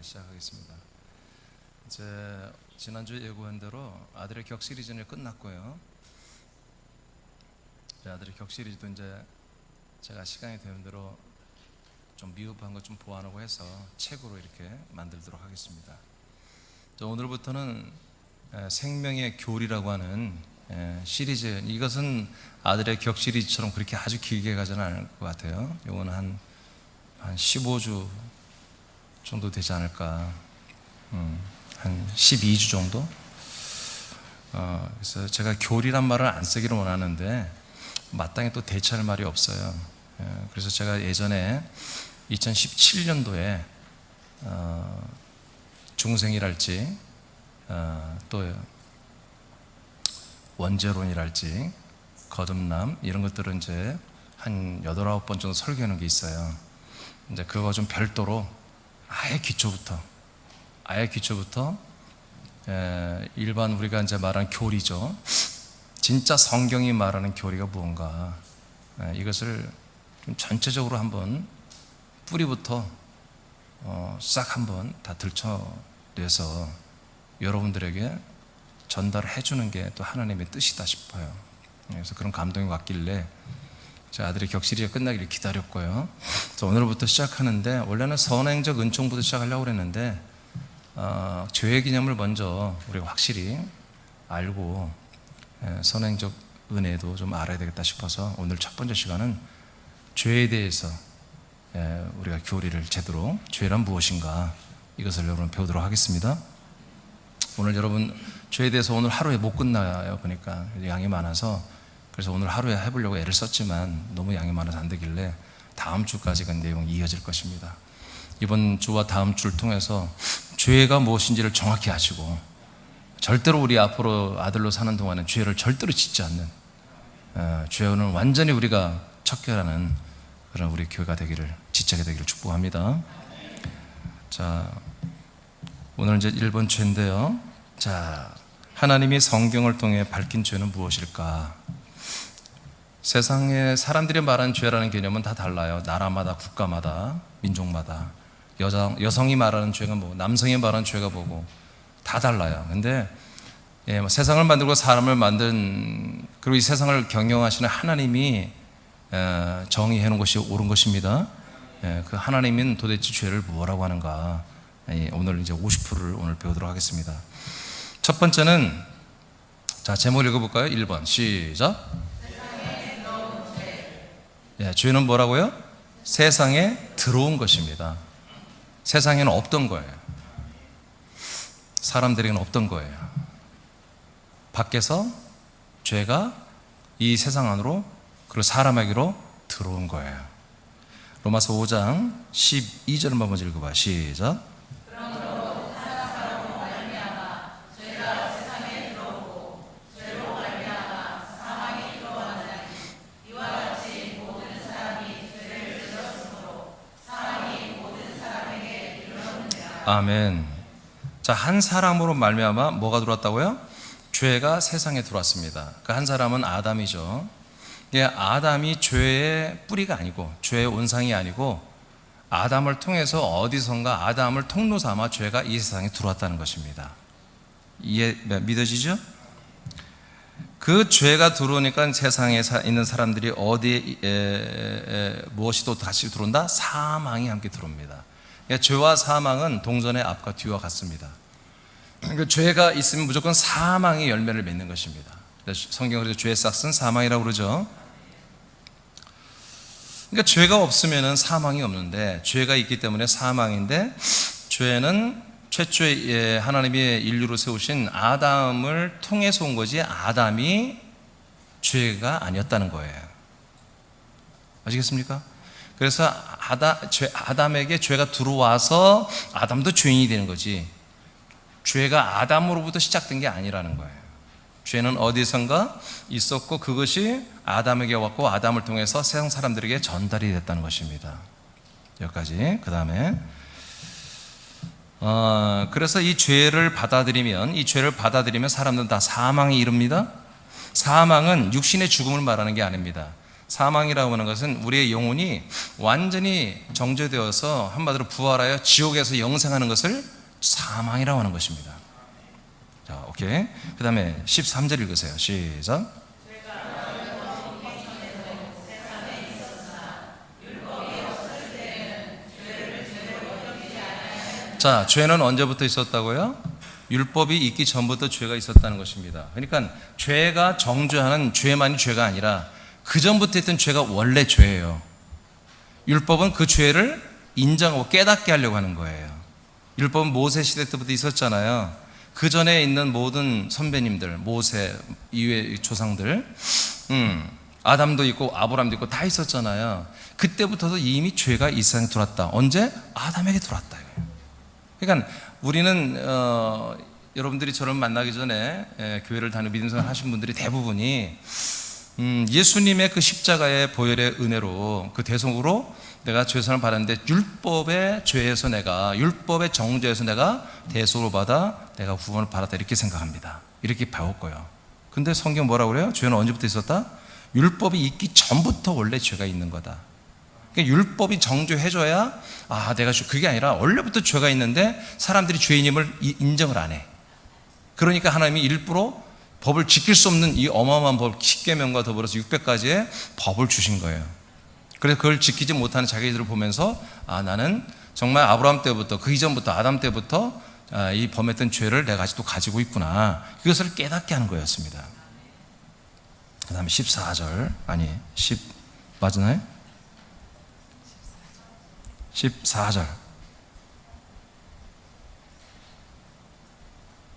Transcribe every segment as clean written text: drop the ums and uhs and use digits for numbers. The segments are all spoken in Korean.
시작하겠습니다. 이제 지난주에 예고한 대로 아들의 격 시리즈는 끝났고요. 아들의 격 시리즈도 이제 제가 시간이 되는 대로 좀 미흡한 것 좀 보완하고 해서 책으로 이렇게 만들도록 하겠습니다. 오늘부터는 생명의 교리라고 하는 시리즈, 이것은 아들의 격 시리즈처럼 그렇게 아주 길게 가지는 않을 것 같아요. 이거는 한 15주 정도 되지 않을까, 한 12주 정도. 그래서 제가 교리란 말을 안 쓰기를 원하는데 마땅히 또 대체할 말이 없어요. 그래서 제가 예전에 2017년도에 중생이랄지 또 원죄론이랄지 거듭남 이런 것들은 이제 한 8, 9번 정도 설교하는 게 있어요. 이제 그거 좀 별도로 아예 기초부터 일반 우리가 이제 말하는 교리죠. 진짜 성경이 말하는 교리가 무언가, 이것을 좀 전체적으로 한번 뿌리부터 싹 한번 다 들춰내서 여러분들에게 전달해 주는 게 또 하나님의 뜻이다 싶어요. 그래서 그런 감동이 왔길래 제 아들의 격시리가 끝나기를 기다렸고요. 그래서 오늘부터 시작하는데, 원래는 선행적 은총부터 시작하려고 그랬는데 죄의 개념을 먼저 우리가 확실히 알고 선행적 은혜도 좀 알아야 되겠다 싶어서 오늘 첫 번째 시간은 죄에 대해서 우리가 교리를 제대로, 죄란 무엇인가, 이것을 여러분 배우도록 하겠습니다. 오늘 여러분 죄에 대해서 오늘 하루에 못 끝나요. 보니까 양이 많아서, 그래서 오늘 하루에 해보려고 애를 썼지만 너무 양이 많아서 안 되길래 다음 주까지 그 내용이 이어질 것입니다. 이번 주와 다음 주를 통해서 죄가 무엇인지를 정확히 아시고, 절대로 우리 앞으로 아들로 사는 동안은 죄를 절대로 짓지 않는, 죄는 완전히 우리가 척결하는 그런 우리 교회가 되기를, 지체가 되기를 축복합니다. 자, 오늘 이제 1번 죄인데요. 자, 하나님이 성경을 통해 밝힌 죄는 무엇일까? 세상에 사람들이 말하는 죄라는 개념은 다 달라요. 나라마다, 국가마다, 민족마다. 여성이 말하는 죄가 뭐고, 남성이 말하는 죄가 뭐고, 다 달라요. 근데 세상을 만들고 사람을 만든, 그리고 이 세상을 경영하시는 하나님이 정의해 놓은 것이 옳은 것입니다. 그 하나님은 도대체 죄를 뭐라고 하는가, 오늘 이제 50%를 오늘 배우도록 하겠습니다. 첫 번째는, 자, 제목 읽어볼까요? 1번 시작. 죄는 뭐라고요? 세상에 들어온 것입니다. 세상에는 없던 거예요. 사람들에게는 없던 거예요. 밖에서 죄가 이 세상 안으로, 그리고 사람에게로 들어온 거예요. 로마서 5장 12절을 먼저 읽어봐. 시작. 아멘. 자, 한 사람으로 말미암아 뭐가 들어왔다고요? 죄가 세상에 들어왔습니다. 그 한 사람은 아담이죠. 아담이 죄의 뿌리가 아니고, 죄의 온상이 아니고, 아담을 통해서 어디선가 아담을 통로 삼아 죄가 이 세상에 들어왔다는 것입니다. 이해 믿어지죠? 그 죄가 들어오니까 세상에 있는 사람들이 어디에 무엇이 또 다시 들어온다? 사망이 함께 들어옵니다. 죄와 사망은 동전의 앞과 뒤와 같습니다. 그러니까 죄가 있으면 무조건 사망의 열매를 맺는 것입니다. 성경으로 죄의 싹은 사망이라고 그러죠. 그러니까 죄가 없으면 사망이 없는데, 죄가 있기 때문에 사망인데, 죄는 최초에 하나님이 인류로 세우신 아담을 통해서 온 거지, 아담이 죄가 아니었다는 거예요. 아시겠습니까? 그래서 아담에게 죄가 들어와서 아담도 죄인이 되는 거지, 죄가 아담으로부터 시작된 게 아니라는 거예요. 죄는 어디선가 있었고, 그것이 아담에게 왔고, 아담을 통해서 세상 사람들에게 전달이 됐다는 것입니다. 여기까지. 그 다음에 그래서 이 죄를 받아들이면 사람들은 다 사망에 이릅니다. 사망은 육신의 죽음을 말하는 게 아닙니다. 사망이라고 하는 것은 우리의 영혼이 완전히 정죄되어서 한마디로 부활하여 지옥에서 영생하는 것을 사망이라고 하는 것입니다. 자, 오케이. 그 다음에 13절 읽으세요. 시작. 자, 죄는 언제부터 있었다고요? 율법이 있기 전부터 죄가 있었다는 것입니다. 그러니까 죄가 정죄하는 죄만이 죄가 아니라 그 전부터 했던 죄가 원래 죄예요. 율법은 그 죄를 인정하고 깨닫게 하려고 하는 거예요. 율법은 모세 시대 때부터 있었잖아요. 그 전에 있는 모든 선배님들, 모세 이외의 조상들, 아담도 있고 아브람도 있고 다 있었잖아요. 그때부터도 이미 죄가 이 세상에 들어왔다. 언제? 아담에게 들어왔다. 그러니까 우리는 여러분들이 저를 만나기 전에 교회를 다니는 믿음생활 하신 분들이 대부분이 예수님의 그 십자가의 보혈의 은혜로 그 대속으로 내가 죄선을 받았는데 율법의 죄에서 내가 율법의 정죄에서 내가 대속을 받아 내가 구원을 받았다 이렇게 생각합니다. 이렇게 배웠고요. 근데 성경 뭐라고 그래요? 죄는 언제부터 있었다? 율법이 있기 전부터 원래 죄가 있는 거다. 그러니까 율법이 정죄해줘야 내가 그게 아니라 원래부터 죄가 있는데 사람들이 죄인임을 인정을 안 해. 그러니까 하나님이 일부러 법을 지킬 수 없는 이 어마어마한 법 10계명과 더불어서 600가지의 법을 주신 거예요. 그래서 그걸 지키지 못하는 자기들을 보면서 나는 정말 아브라함 때부터 그 이전부터 아담 때부터 이 범했던 죄를 내가 아직도 가지고 있구나. 그것을 깨닫게 하는 거였습니다. 그 다음에 14절 맞나요?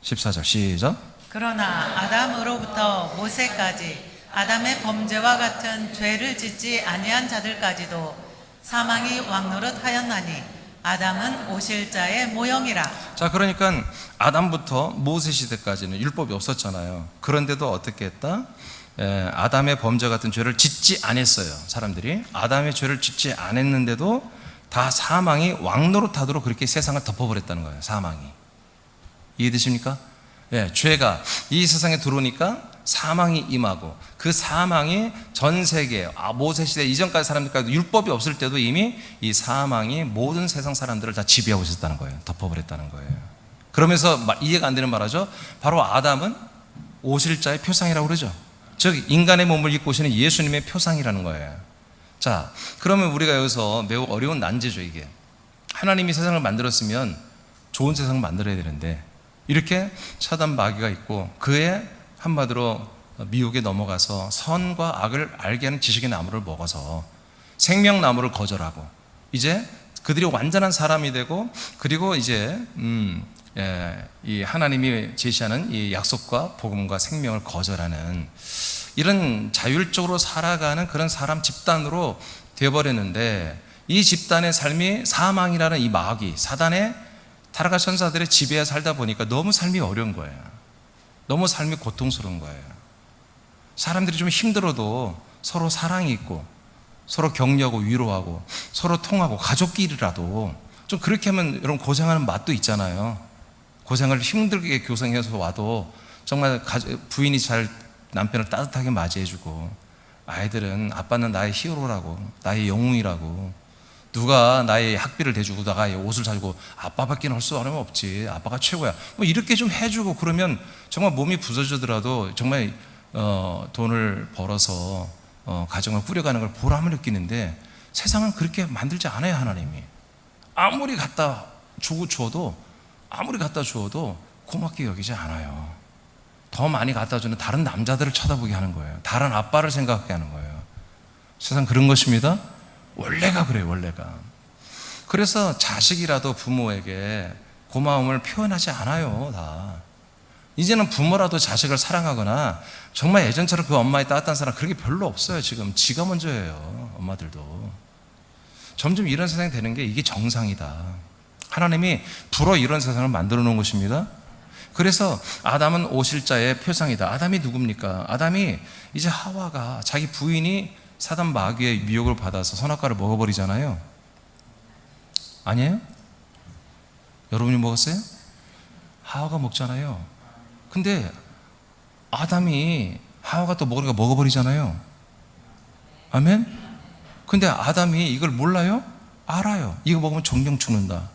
14절 시작. 그러나 아담으로부터 모세까지 아담의 범죄와 같은 죄를 짓지 아니한 자들까지도 사망이 왕노릇 하였나니 아담은 오실자의 모형이라. 자, 그러니까 아담부터 모세 시대까지는 율법이 없었잖아요. 그런데도 어떻게 했다? 아담의 범죄 같은 죄를 짓지 않았어요. 사람들이 아담의 죄를 짓지 않았는데도 다 사망이 왕노릇하도록 그렇게 세상을 덮어버렸다는 거예요. 사망이. 이해되십니까? 죄가 이 세상에 들어오니까 사망이 임하고 그 사망이 전 세계 모세 시대 이전까지 사람들까지 율법이 없을 때도 이미 이 사망이 모든 세상 사람들을 다 지배하고 있었다는 거예요. 덮어버렸다는 거예요. 그러면서 이해가 안 되는 말하죠. 바로 아담은 오실 자의 표상이라고 그러죠. 즉 인간의 몸을 입고 오시는 예수님의 표상이라는 거예요. 자, 그러면 우리가 여기서 매우 어려운 난제죠. 이게 하나님이 세상을 만들었으면 좋은 세상을 만들어야 되는데 이렇게 사단 마귀가 있고 그의 한마디로 미혹에 넘어가서 선과 악을 알게 하는 지식의 나무를 먹어서 생명나무를 거절하고 이제 그들이 완전한 사람이 되고 그리고 이제 이 하나님이 제시하는 이 약속과 복음과 생명을 거절하는 이런 자율적으로 살아가는 그런 사람 집단으로 되어버렸는데 이 집단의 삶이 사망이라는 이 마귀 사단의 타락한 천사들의 지배에 살다 보니까 너무 삶이 어려운 거예요. 너무 삶이 고통스러운 거예요. 사람들이 좀 힘들어도 서로 사랑이 있고 서로 격려하고 위로하고 서로 통하고 가족끼리라도 좀 그렇게 하면 여러분 고생하는 맛도 있잖아요. 고생을 힘들게 교생해서 와도 정말 부인이 잘 남편을 따뜻하게 맞이해주고 아이들은 아빠는 나의 히어로라고 나의 영웅이라고 누가 나의 학비를 대주고 나가 옷을 사주고 아빠밖에 할 수 없지 아빠가 최고야 뭐 이렇게 좀 해주고 그러면 정말 몸이 부서지더라도 정말 돈을 벌어서 가정을 꾸려가는 걸 보람을 느끼는데 세상은 그렇게 만들지 않아요. 하나님이 아무리 갖다 주어도 고맙게 여기지 않아요. 더 많이 갖다 주는 다른 남자들을 쳐다보게 하는 거예요. 다른 아빠를 생각하게 하는 거예요. 세상 그런 것입니다. 원래가 그래요. 원래가. 그래서 자식이라도 부모에게 고마움을 표현하지 않아요. 다. 이제는 부모라도 자식을 사랑하거나 정말 예전처럼 그 엄마의 따뜻한 사랑 그런 게 별로 없어요. 지금 지가 먼저예요. 엄마들도. 점점 이런 세상이 되는 게 이게 정상이다. 하나님이 불어 이런 세상을 만들어 놓은 것입니다. 그래서 아담은 오실자의 표상이다. 아담이 누굽니까? 아담이 이제 하와가 자기 부인이 사단 마귀의 미혹을 받아서 선악과를 먹어버리잖아요. 아니에요? 여러분이 먹었어요? 하와가 먹잖아요. 근데 아담이 하와가 또 먹으니까 먹어버리잖아요. 아멘? 근데 아담이 이걸 몰라요? 알아요. 이거 먹으면 정령 죽는다.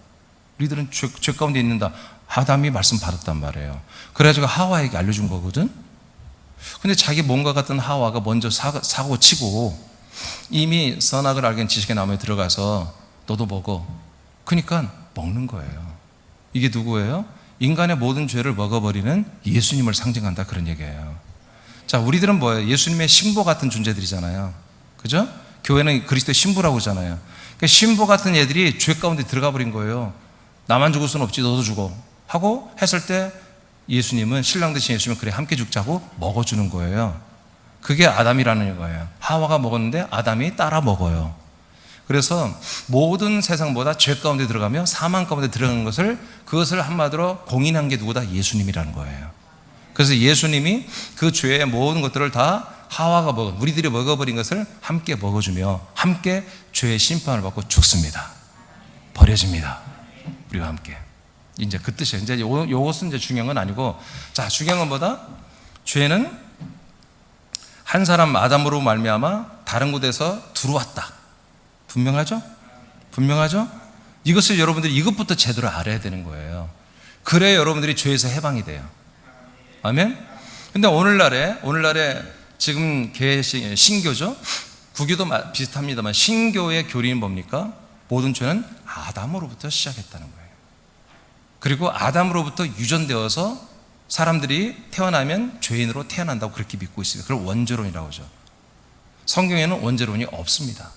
우리들은 죄 가운데 있는다. 아담이 말씀 받았단 말이에요. 그래가지고 하와에게 알려준 거거든. 근데 자기 몸과 같은 하와가 먼저 사고 치고 이미 선악을 알게 한 지식의 나무에 들어가서 너도 먹어. 그러니까 먹는 거예요. 이게 누구예요? 인간의 모든 죄를 먹어버리는 예수님을 상징한다, 그런 얘기예요. 자, 우리들은 뭐예요? 예수님의 신부 같은 존재들이잖아요. 그죠? 교회는 그리스도의 신부라고 하잖아요. 그러니까 신부 같은 애들이 죄 가운데 들어가 버린 거예요. 나만 죽을 수는 없지, 너도 죽어 하고 했을 때 예수님은, 신랑 되신 예수님은 그래 함께 죽자고 먹어주는 거예요. 그게 아담이라는 거예요. 하와가 먹었는데 아담이 따라 먹어요. 그래서 모든 세상보다 죄 가운데 들어가며 사망 가운데 들어가는 그것을 한마디로 공인한 게 누구다? 예수님이라는 거예요. 그래서 예수님이 그 죄의 모든 것들을 다 하와가 우리들이 먹어버린 것을 함께 먹어주며 함께 죄의 심판을 받고 죽습니다. 버려집니다. 우리와 함께. 이제 그 뜻이에요. 이제 요것은 이제 중요한 건 아니고, 자, 중요한 건 뭐다? 죄는 한 사람 아담으로 말미암아 다른 곳에서 들어왔다. 분명하죠? 분명하죠? 이것을 여러분들이 이것부터 제대로 알아야 되는 거예요. 그래야 여러분들이 죄에서 해방이 돼요. 아멘? 근데 오늘날에 지금 신교죠? 구교도 비슷합니다만 신교의 교리는 뭡니까? 모든 죄는 아담으로부터 시작했다는 거예요. 그리고 아담으로부터 유전되어서 사람들이 태어나면 죄인으로 태어난다고 그렇게 믿고 있습니다. 그걸 원죄론이라고 하죠. 성경에는 원죄론이 없습니다.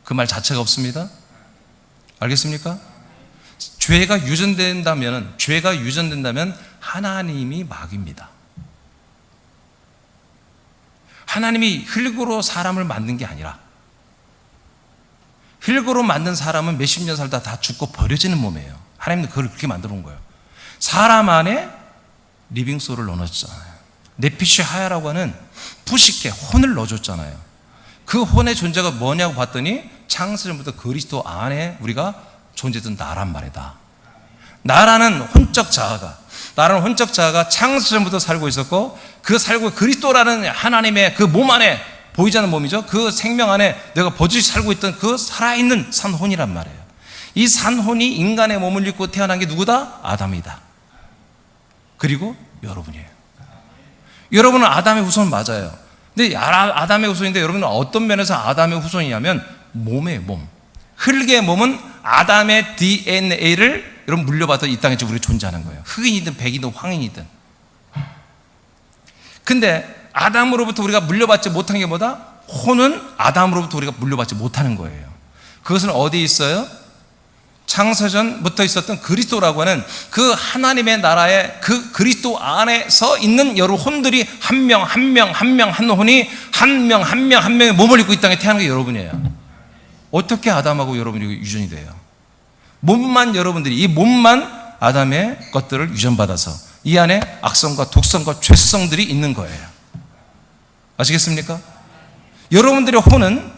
그 말 자체가 없습니다. 알겠습니까? 죄가 유전된다면 하나님이 마귀입니다. 하나님이 흙으로 사람을 만든 게 아니라, 흙으로 만든 사람은 몇십 년 살다 다 죽고 버려지는 몸이에요. 하나님은 그걸 그렇게 만들어 놓은 거예요. 사람 안에 리빙소를 넣어놨잖아요. 네피시 하야라고 하는 부식해 혼을 넣어줬잖아요. 그 혼의 존재가 뭐냐고 봤더니 창세전부터 그리스도 안에 우리가 존재했던 나란 말이다. 나라는 혼적 자아가 창세전부터 살고 있었고, 그 살고 그리스도라는 하나님의 그 몸 안에, 보이지 않는 몸이죠. 그 생명 안에 내가 버젓이 살고 있던 그 살아있는 산혼이란 말이에요. 이 산혼이 인간의 몸을 입고 태어난 게 누구다? 아담이다. 그리고 여러분이에요. 여러분은 아담의 후손 맞아요. 근데 아담의 후손인데 여러분은 어떤 면에서 아담의 후손이냐면 몸의 몸. 흙의 몸은 아담의 DNA를 여러분 물려받아 이 땅에 우리 존재하는 거예요. 흑인이든 백인이든 황인이든. 근데 아담으로부터 우리가 물려받지 못한 게 뭐다? 혼은 아담으로부터 우리가 물려받지 못하는 거예요. 그것은 어디에 있어요? 창세전부터 있었던 그리스도라고 하는 그 하나님의 나라의 그 그리스도 안에서 있는 여러 혼들이 한 명 한 혼이 한 명의 몸을 입고 이 땅에 태어난 게 여러분이에요. 어떻게 아담하고 여러분이 유전이 돼요? 이 몸만 아담의 것들을 유전받아서 이 안에 악성과 독성과 죄성들이 있는 거예요. 아시겠습니까? 여러분들의 혼은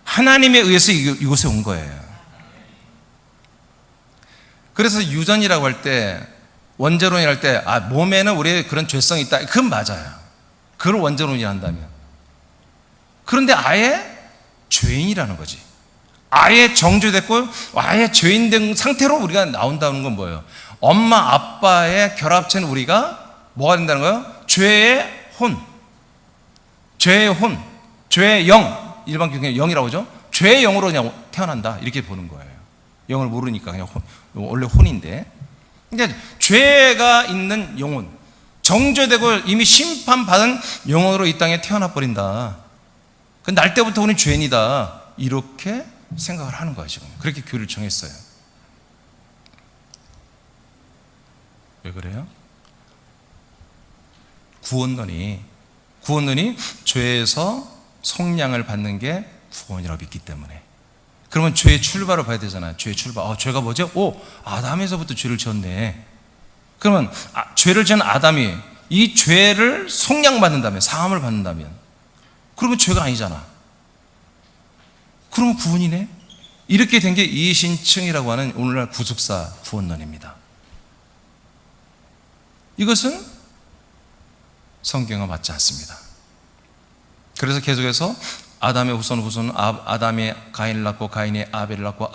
하나님에 의해서 이곳에 온 거예요. 그래서 유전이라고 할 때, 원죄론이라고 할 때, 몸에는 우리의 그런 죄성이 있다. 그건 맞아요. 그걸 원죄론이라 한다면. 그런데 아예 죄인이라는 거지. 아예 정죄됐고, 아예 죄인된 상태로 우리가 나온다는 건 뭐예요? 엄마, 아빠의 결합체는 우리가 뭐가 된다는 거예요? 죄의 혼. 죄의 영. 일반 경우에 영이라고 하죠? 죄의 영으로 그냥 태어난다. 이렇게 보는 거예요. 영을 모르니까 그냥 원래 혼인데, 그러니까 죄가 있는 영혼, 정죄되고 이미 심판받은 영혼으로 이 땅에 태어나 버린다. 날 때부터 우리는 죄인이다. 이렇게 생각을 하는 거야 지금. 그렇게 교리를 정했어요. 왜 그래요? 구원론이 죄에서 속량을 받는 게 구원이라고 믿기 때문에. 그러면 죄의 출발을 봐야 되잖아요. 죄의 출발. 죄가 뭐죠? 아담에서부터 죄를 지었네. 그러면 죄를 지은 아담이 이 죄를 속량받는다면, 사함을 받는다면, 그러면 죄가 아니잖아. 그러면 구원이네. 이렇게 된 게 이신층이라고 하는 오늘날 구속사 구원론입니다. 이것은 성경과 맞지 않습니다. 그래서 계속해서 아담의 후손은 아담이 가인을 낳고 가인이 아벨을 낳고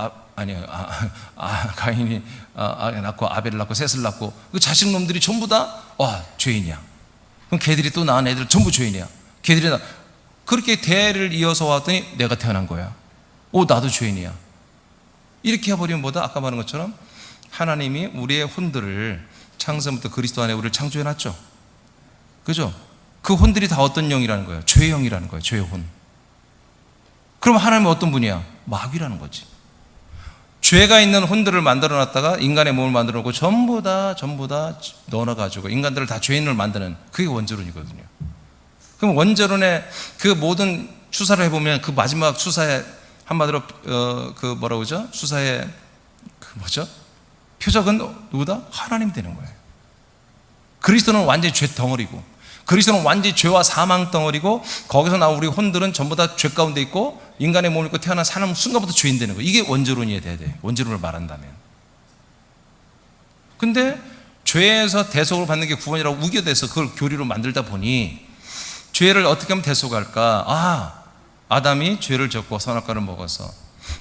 가인이 낳고 아벨을 낳고 셋을 낳고 그 자식 놈들이 전부 다 죄인이야. 그럼 걔들이 또 낳은 애들 전부 죄인이야. 걔들이 그렇게 대를 이어서 왔더니 내가 태어난 거야. 나도 죄인이야. 이렇게 해버리면 뭐다? 아까 말한 것처럼 하나님이 우리의 혼들을 창세부터 그리스도 안에 우리를 창조해놨죠. 그죠? 그 혼들이 다 어떤 영이라는 거예요? 죄의 영이라는 거예요. 죄의 혼. 그럼 하나님은 어떤 분이야? 마귀라는 거지. 죄가 있는 혼들을 만들어놨다가 인간의 몸을 만들어놓고 전부 다 넣어가지고 인간들을 다 죄인을 만드는 그게 원죄론이거든요. 그럼 원죄론의 그 모든 추사를 해보면 그 마지막 추사의 한마디로 그 뭐라고 그러죠? 추사의 그 뭐죠? 표적은 누구다? 하나님 되는 거예요. 그리스도는 완전히 죄 덩어리고, 그리스도는 완전히 죄와 사망 덩어리고, 거기서 나온 우리 혼들은 전부 다 죄 가운데 있고 인간의 몸을 입고 태어난 사람 순간부터 죄인 되는 거예요. 이게 원죄론이어야 돼. 원죄론을 말한다면. 근데 죄에서 대속을 받는 게 구원이라고 우겨대서 그걸 교리로 만들다 보니 죄를 어떻게 하면 대속할까? 아담이 죄를 졌고 선악과를 먹어서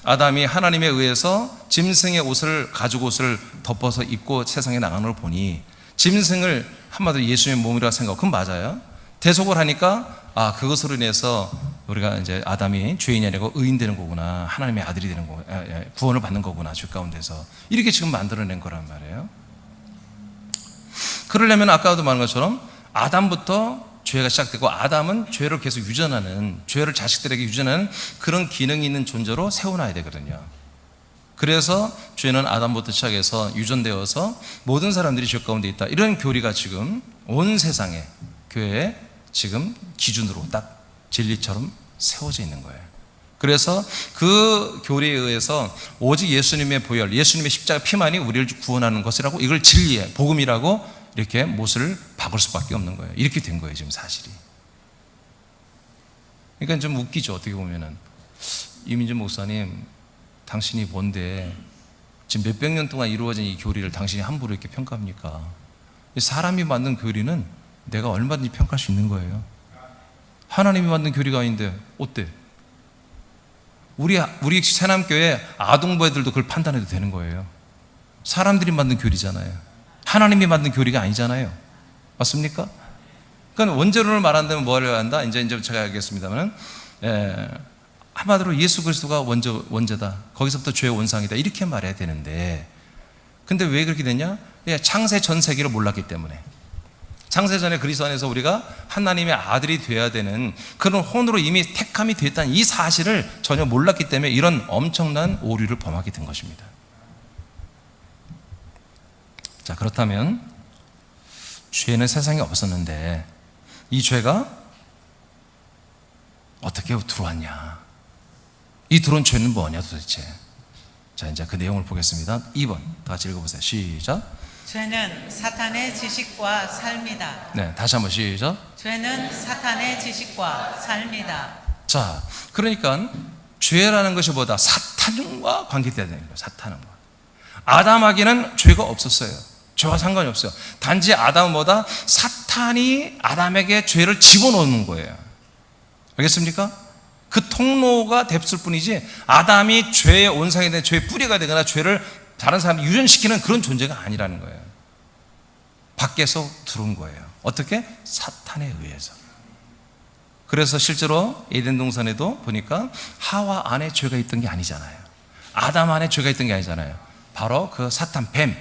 아담이 하나님에 의해서 짐승의 옷을 가죽 옷을 덮어서 입고 세상에 나가는 걸 보니 짐승을 한마디로 예수님의 몸이라고 생각하고 그건 맞아요. 대속을 하니까 그것으로 인해서 우리가 이제 아담이 죄인이 아니고 의인 되는 거구나, 하나님의 아들이 되는 거구나, 구원을 받는 거구나, 죄 가운데서 이렇게 지금 만들어낸 거란 말이에요. 그러려면 아까도 말한 것처럼 아담부터 죄가 시작되고 아담은 죄를 계속 유전하는, 죄를 자식들에게 유전하는 그런 기능이 있는 존재로 세워놔야 되거든요. 그래서 죄는 아담부터 시작해서 유전되어서 모든 사람들이 죄 가운데 있다, 이런 교리가 지금 온 세상에 교회에 지금 기준으로 딱 진리처럼 세워져 있는 거예요. 그래서 그 교리에 의해서 오직 예수님의 보혈, 예수님의 십자가 피만이 우리를 구원하는 것이라고, 이걸 진리의 복음이라고 이렇게 못을 박을 수밖에 없는 거예요. 이렇게 된 거예요, 지금 사실이. 그러니까 좀 웃기죠, 어떻게 보면은. 이민준 목사님, 당신이 뭔데 지금 몇백 년 동안 이루어진 이 교리를 당신이 함부로 이렇게 평가합니까? 사람이 만든 교리는 내가 얼마든지 평가할 수 있는 거예요. 하나님이 만든 교리가 아닌데 어때? 우리 새남교회 아동부애들도 그걸 판단해도 되는 거예요. 사람들이 만든 교리잖아요. 하나님이 만든 교리가 아니잖아요. 맞습니까? 그러니까 원죄론을 말한다면 뭐를 한다? 이제 제가 알겠습니다만, 한마디로 예수 그리스도가 원죄다. 거기서부터 죄의 원상이다. 이렇게 말해야 되는데, 근데 왜 그렇게 되냐? 창세 전 세계를 몰랐기 때문에. 창세전에 그리스도 안에서 우리가 하나님의 아들이 되어야 되는 그런 혼으로 이미 택함이 됐다는 이 사실을 전혀 몰랐기 때문에 이런 엄청난 오류를 범하게 된 것입니다. 자, 그렇다면 죄는 세상에 없었는데 이 죄가 어떻게 들어왔냐? 이 들어온 죄는 뭐냐 도대체? 자, 이제 그 내용을 보겠습니다. 2번 다 같이 읽어보세요. 시작. 죄는 사탄의 지식과 삶이다. 네, 다시 한번 시작. 죄는 사탄의 지식과 삶이다. 자, 그러니까 죄라는 것이 뭐다? 사탄과 관계돼야 되는 거예요. 사탄과. 아담에게는 죄가 없었어요. 죄와 상관이 없어요. 단지 아담은 뭐다? 사탄이 아담에게 죄를 집어넣는 거예요. 알겠습니까? 그 통로가 됐을 뿐이지 아담이 죄의 온상이 된 죄의 뿌리가 되거나 죄를 다른 사람이 유전시키는 그런 존재가 아니라는 거예요. 밖에서 들어온 거예요. 어떻게? 사탄에 의해서. 그래서 실제로 에덴 동산에도 보니까 하와 안에 죄가 있던 게 아니잖아요. 아담 안에 죄가 있던 게 아니잖아요. 바로 그 사탄, 뱀,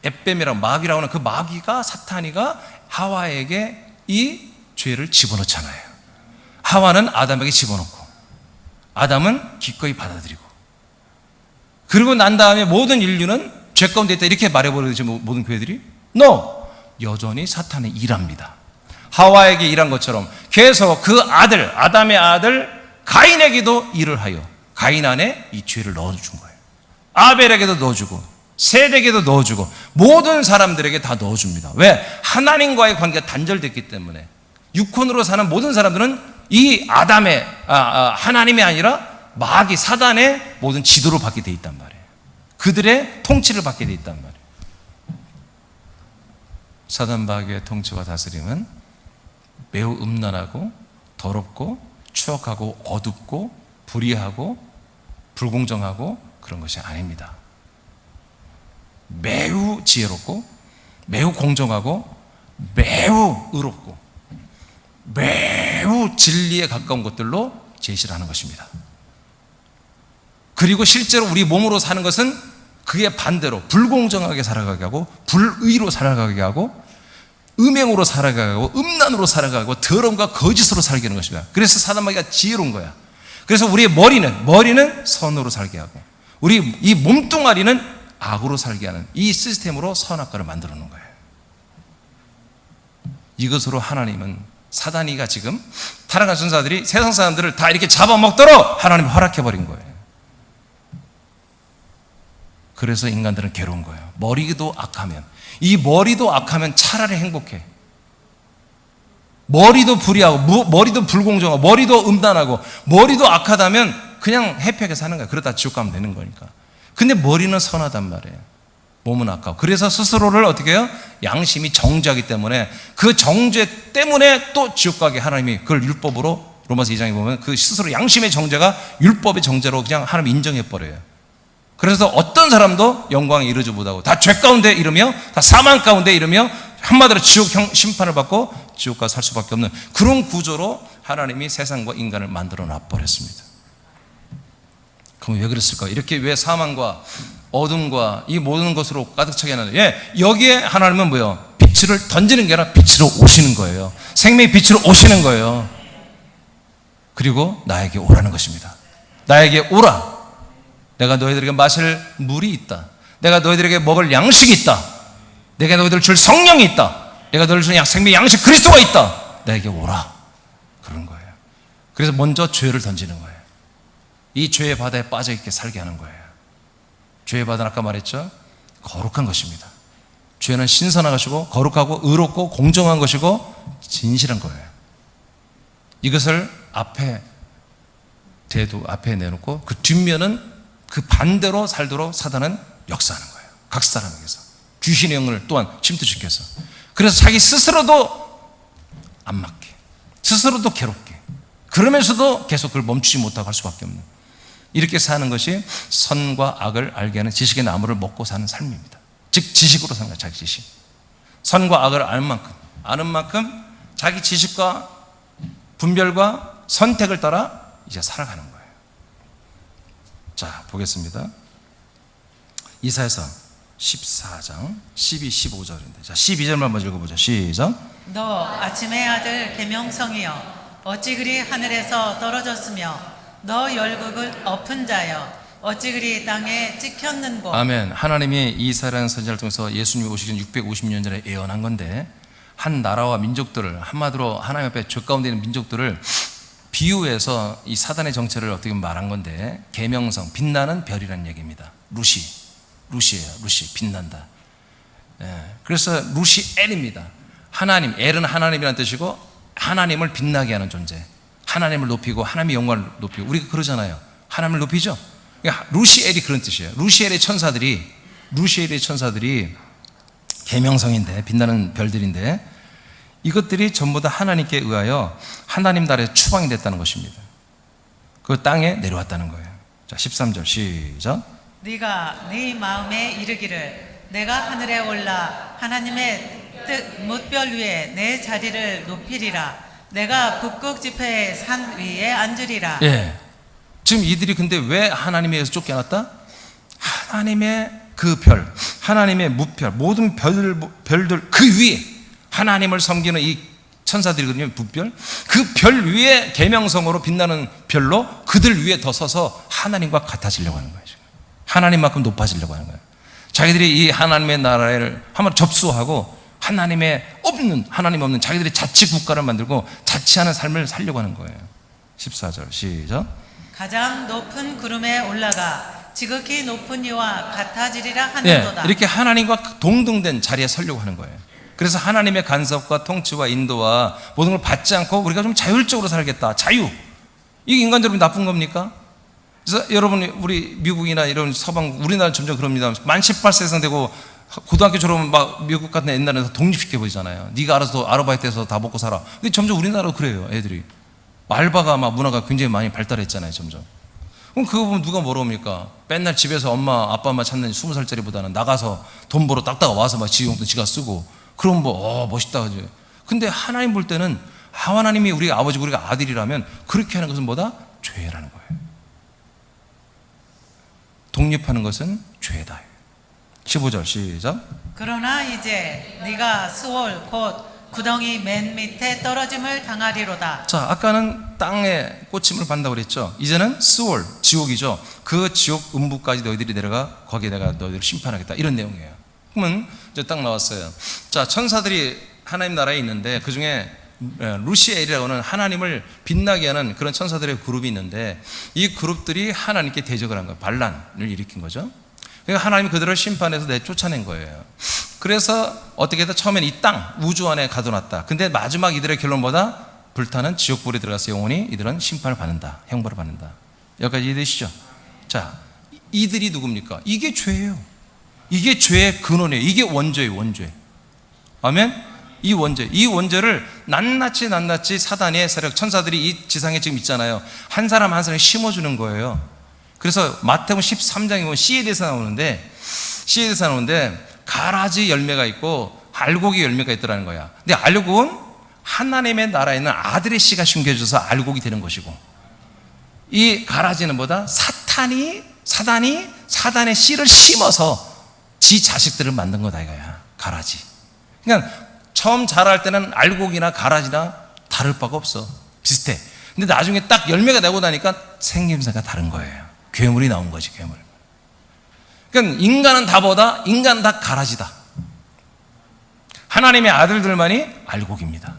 앱뱀이라고 마귀라고 하는 그 마귀가, 사탄이가 하와에게 이 죄를 집어넣잖아요. 하와는 아담에게 집어넣고 아담은 기꺼이 받아들이고, 그리고 난 다음에 모든 인류는 죄 가운데 있다 이렇게 말해버리죠. 모든 교회들이. No! 여전히 사탄의 일합니다. 하와에게 일한 것처럼 계속 그 아들, 아담의 아들 가인에게도 일을 하여 가인 안에 이 죄를 넣어준 거예요. 아벨에게도 넣어주고 셋에게도 넣어주고 모든 사람들에게 다 넣어줍니다. 왜? 하나님과의 관계가 단절됐기 때문에. 육혼으로 사는 모든 사람들은 이 아담의 하나님이 아니라 마귀, 사단의 모든 지도를 받게 돼 있단 말이에요. 그들의 통치를 받게 돼 있단 말이에요. 사단 마귀의 통치와 다스림은 매우 음란하고 더럽고 추악하고 어둡고 불의하고 불공정하고 그런 것이 아닙니다. 매우 지혜롭고 매우 공정하고 매우 의롭고 매우 진리에 가까운 것들로 제시를 하는 것입니다. 그리고 실제로 우리 몸으로 사는 것은 그에 반대로 불공정하게 살아가게 하고 불의로 살아가게 하고 음행으로 살아가게 하고 음란으로 살아가게 하고 더러움과 거짓으로 살게 하는 것입니다. 그래서 사단마귀가 지혜로운 거야. 그래서 우리의 머리는 선으로 살게 하고 우리 이 몸뚱아리는 악으로 살게 하는 이 시스템으로 선악과를 만들어 놓은 거예요. 이것으로 하나님은 사단이가 지금 타락한 천사들이 세상 사람들을 다 이렇게 잡아먹도록 하나님이 허락해버린 거예요. 그래서 인간들은 괴로운 거예요. 머리도 악하면, 이 머리도 악하면 차라리 행복해. 머리도 불의하고 머리도 불공정하고 머리도 음란하고 머리도 악하다면 그냥 해피하게 사는 거야. 그러다 지옥 가면 되는 거니까. 근데 머리는 선하단 말이에요. 몸은 악하고. 그래서 스스로를 어떻게 해요? 양심이 정죄하기 때문에 그 정죄 때문에 또 지옥 가게 하나님이 그걸 율법으로 로마서 2장에 보면 그 스스로 양심의 정죄가 율법의 정죄로 그냥 하나님 인정해버려요. 그래서 어떤 사람도 영광에 이르지 못하고 다 죄 가운데 이르며 다 사망 가운데 이르며 한마디로 지옥 심판을 받고 지옥 가서 살 수밖에 없는 그런 구조로 하나님이 세상과 인간을 만들어 놔버렸습니다. 그럼 왜 그랬을까? 이렇게 왜 사망과 어둠과 이 모든 것으로 가득 차게 하는데 여기에 하나님은 뭐예요? 빛을 던지는 게 아니라 빛으로 오시는 거예요. 생명의 빛으로 오시는 거예요. 그리고 나에게 오라는 것입니다. 나에게 오라. 내가 너희들에게 마실 물이 있다. 내가 너희들에게 먹을 양식이 있다. 내가 너희들 줄 성령이 있다. 내가 너희들 줄 생명의 양식 그리스도가 있다. 나에게 오라. 그런 거예요. 그래서 먼저 죄를 던지는 거예요. 이 죄의 바다에 빠져있게 살게 하는 거예요. 죄의 바다는 아까 말했죠? 거룩한 것입니다. 죄는 신선한 것이고 거룩하고 의롭고 공정한 것이고 진실한 거예요. 이것을 앞에 내놓고 그 뒷면은 그 반대로 살도록 사단은 역사하는 거예요. 각 사람에게서 귀신의 영을 또한 침투시켜서 그래서 자기 스스로도 안 맞게 스스로도 괴롭게 그러면서도 계속 그걸 멈추지 못하고 할 수밖에 없는 이렇게 사는 것이 선과 악을 알게 하는 지식의 나무를 먹고 사는 삶입니다. 즉 지식으로 사는 거예요. 자기 지식. 선과 악을 아는 만큼 자기 지식과 분별과 선택을 따라 이제 살아가는 거예요. 자, 보겠습니다. 이사야서 14장 12, 15절인데 자, 12절만 한번 읽어보죠. 시작. 너 아침의 아들 계명성이여 어찌 그리 하늘에서 떨어졌으며 너 열국을 엎은 자여 어찌 그리 땅에 찍혔는고. 아멘. 하나님이 이사야라는 선지자를 통해서 예수님이 오시기 전 650년 전에 예언한 건데 한 나라와 민족들을 한마디로 하나님 앞에 죄 가운데 있는 민족들을 비유해서 이 사단의 정체를 어떻게 말한 건데 계명성, 빛나는 별이라는 얘기입니다. 루시예요. 루시, 빛난다. 그래서 루시엘입니다. 하나님, 엘은 하나님이라는 뜻이고 하나님을 빛나게 하는 존재. 하나님을 높이고 하나님의 영광을 높이고 우리가 그러잖아요. 하나님을 높이죠. 그러니까 루시엘이 그런 뜻이에요. 루시엘의 천사들이 계명성인데 빛나는 별들인데 이것들이 전부 다 하나님께 의하여 하나님 나라의 추방이 됐다는 것입니다. 그 땅에 내려왔다는 거예요. 자, 13절 시작. 네가 네 마음에 이르기를 내가 하늘에 올라 하나님의 뜻 뭇별 위에 내 자리를 높이리라. 내가 북극 지폐의 산 위에 앉으리라. 예. 지금 이들이 근데 왜 하나님에게서 쫓겨났다? 하나님의 그 별, 하나님의 무별, 모든 별들 그 위에 하나님을 섬기는 이 천사들이거든요. 무별. 그 별 위에 계명성으로 빛나는 별로 그들 위에 더 서서 하나님과 같아지려고 하는 거예요. 하나님만큼 높아지려고 하는 거예요. 자기들이 이 하나님의 나라를 한번 접수하고 하나님 없는 자기들이 자치 국가를 만들고 자치하는 삶을 살려고 하는 거예요. 14절 시작. 가장 높은 구름에 올라가 지극히 높은 이와 같아지리라 하는도다. 이렇게 하나님과 동등된 자리에 서려고 하는 거예요. 그래서 하나님의 간섭과 통치와 인도와 모든 걸 받지 않고 우리가 좀 자율적으로 살겠다. 자유. 이게 인간적으로 나쁜 겁니까? 그래서 여러분 우리 미국이나 이런 서방 우리나라 점점 그럽니다. 만 18세 되고 고등학교 졸업하면 막 미국 같은 옛날에는 독립시켜 보이잖아요. 네가 알아서 아르바이트해서 다 먹고 살아. 근데 점점 우리나라도 그래요. 애들이 알바가 아마 문화가 굉장히 많이 발달했잖아요, 점점. 그럼 그거 보면 누가 뭐라 합니까? 맨날 집에서 아빠 찾는 20살짜리보다는 나가서 돈 벌어 닦다가 와서 막 지 용돈 지가 쓰고, 그럼 멋있다 하죠. 근데 하나님 볼 때는 하나님이 우리 아버지고 우리가 아들이라면 그렇게 하는 것은 뭐다? 죄라는 거예요. 독립하는 것은 죄다. 15절 시작. 그러나 이제 네가 스올 곧 구덩이 맨 밑에 떨어짐을 당하리로다. 자, 아까는 땅에 꽂힘을 받는다고 그랬죠. 이제는 스월, 지옥이죠. 그 지옥 음부까지 너희들이 내려가 거기에 내가 너희들을 심판하겠다, 이런 내용이에요. 그러면 이제 딱 나왔어요. 자, 천사들이 하나님 나라에 있는데 그 중에 루시엘이라고 하는 하나님을 빛나게 하는 그런 천사들의 그룹이 있는데, 이 그룹들이 하나님께 대적을 한 거예요. 반란을 일으킨 거죠. 그러니까 하나님이 그들을 심판해서 쫓아낸 거예요. 그래서 어떻게든 처음엔 이 땅, 우주 안에 가둬놨다. 근데 마지막 이들의 결론보다 불타는 지옥불에 들어가서 영원히 이들은 심판을 받는다, 형벌을 받는다. 여기까지 이해되시죠? 자, 이들이 누굽니까? 이게 죄예요. 이게 죄의 근원이에요. 이게 원죄예요, 원죄. 아멘? 이 원죄를 낱낱이 사단의 세력, 천사들이 이 지상에 지금 있잖아요. 한 사람 한 사람 심어주는 거예요. 그래서 마태복음 13장에 보면 씨에 대해서 나오는데 가라지 열매가 있고 알곡이 열매가 있더라는 거야. 근데 알곡은 하나님의 나라에 있는 아들의 씨가 심겨져서 알곡이 되는 것이고, 이 가라지는 뭐다? 사단이 사단의 씨를 심어서 지 자식들을 만든 거다 이거야. 가라지. 그러니까 처음 자랄 때는 알곡이나 가라지나 다를 바가 없어. 비슷해. 근데 나중에 딱 열매가 나고 나니까 생김새가 다른 거예요. 괴물이 나온 거지, 괴물. 그러니까 인간은 다 가라지다. 하나님의 아들들만이 알곡입니다.